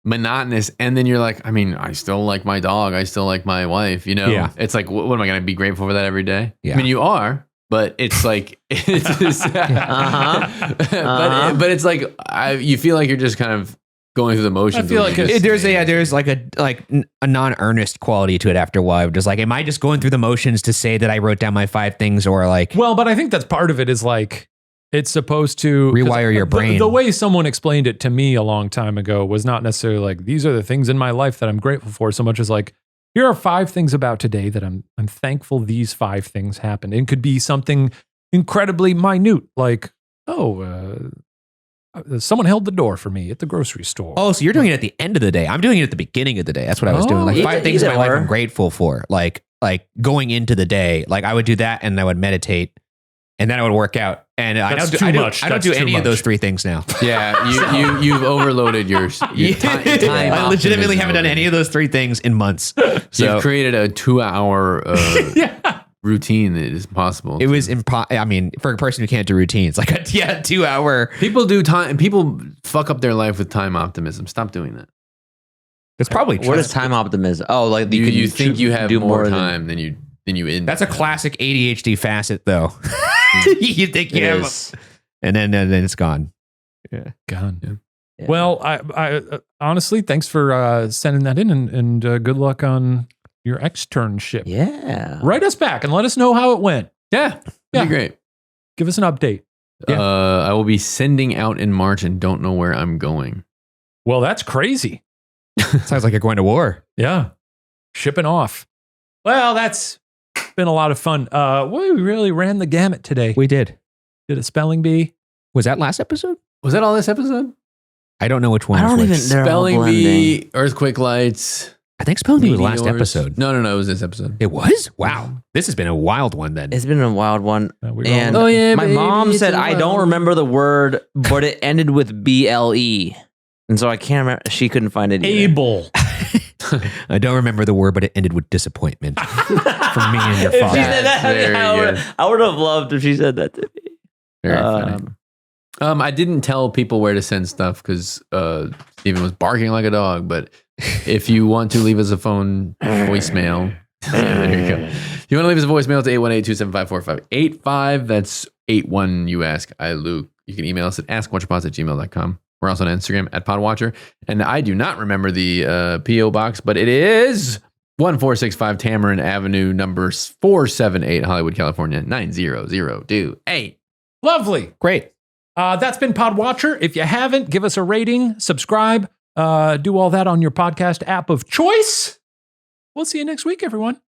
monotonous, and then you're like, I mean, I still like my dog, I still like my wife, Yeah. It's like, what am I going to be grateful for that every day? Yeah. I mean, you are, but it's like, it's just, but it's like, you feel like you're just kind of going through the motions. I feel like There's like a non-earnest quality to it after a while. Just like, am I just going through the motions to say that I wrote down my 5 things, or like, Well, but I think that's part of it is like, it's supposed to Rewire your brain. The way someone explained it to me a long time ago was not necessarily like, these are the things in my life that I'm grateful for, so much as like, here are 5 things about today that I'm thankful these 5 things happened. It could be something incredibly minute, like, someone held the door for me at the grocery store. Oh, so you're doing it at the end of the day. I'm doing it at the beginning of the day. That's what I was doing. Like 5 things in my life I'm grateful for. Like going into the day, like I would do that and I would meditate and then I would work out. And I don't do any of those 3 things now. Yeah, you've overloaded your time. I legitimately haven't done any of those 3 things in months. So you've created a 2-hour routine that is impossible. It was I mean, for a person who can't do routines, like a 2-hour. People do time. People fuck up their life with time optimism. Stop doing that. It's probably true. What is time optimism? Oh, like you think you have more time than you end. That's a classic ADHD facet, though. You think you have, and then it's gone. Yeah, gone. Yeah. Well, I honestly, thanks for sending that in, and good luck on your externship. Yeah, write us back and let us know how it went. Yeah, that'd be great. Give us an update. Yeah. I will be sending out in March and don't know where I'm going. Well, that's crazy. Sounds like you're going to war. Yeah, shipping off. Well, that's been a lot of fun. We really ran the gamut today. We did. Did a spelling bee. Was that last episode? Was that all this episode? I don't know which one. I don't even. Spelling bee, earthquake lights. I think spelling bee was the last episode. No, it was this episode. It was? Wow. This has been a wild one then. It's been a wild one. And my baby, mom said I don't remember the word, but it ended with BLE. And so I can't remember. She couldn't find it either. Able. I don't remember the word, but it ended with disappointment from me and your father. She said that, I would have loved if she said that to me. Very funny. I didn't tell people where to send stuff because Steven was barking like a dog. But if you want to leave us a phone voicemail, there you go. If you want to leave us a voicemail, it's 818-275-4585. That's 81 you ask I Luke. You can email us at AskWatcherPods@gmail.com. We're also on Instagram at Podwatcher. And I do not remember the P.O. box, but it is 1465 Tamarind Avenue, number 478, Hollywood, California, 90028. Lovely. Great. That's been Podwatcher. If you haven't, give us a rating, subscribe, do all that on your podcast app of choice. We'll see you next week, everyone.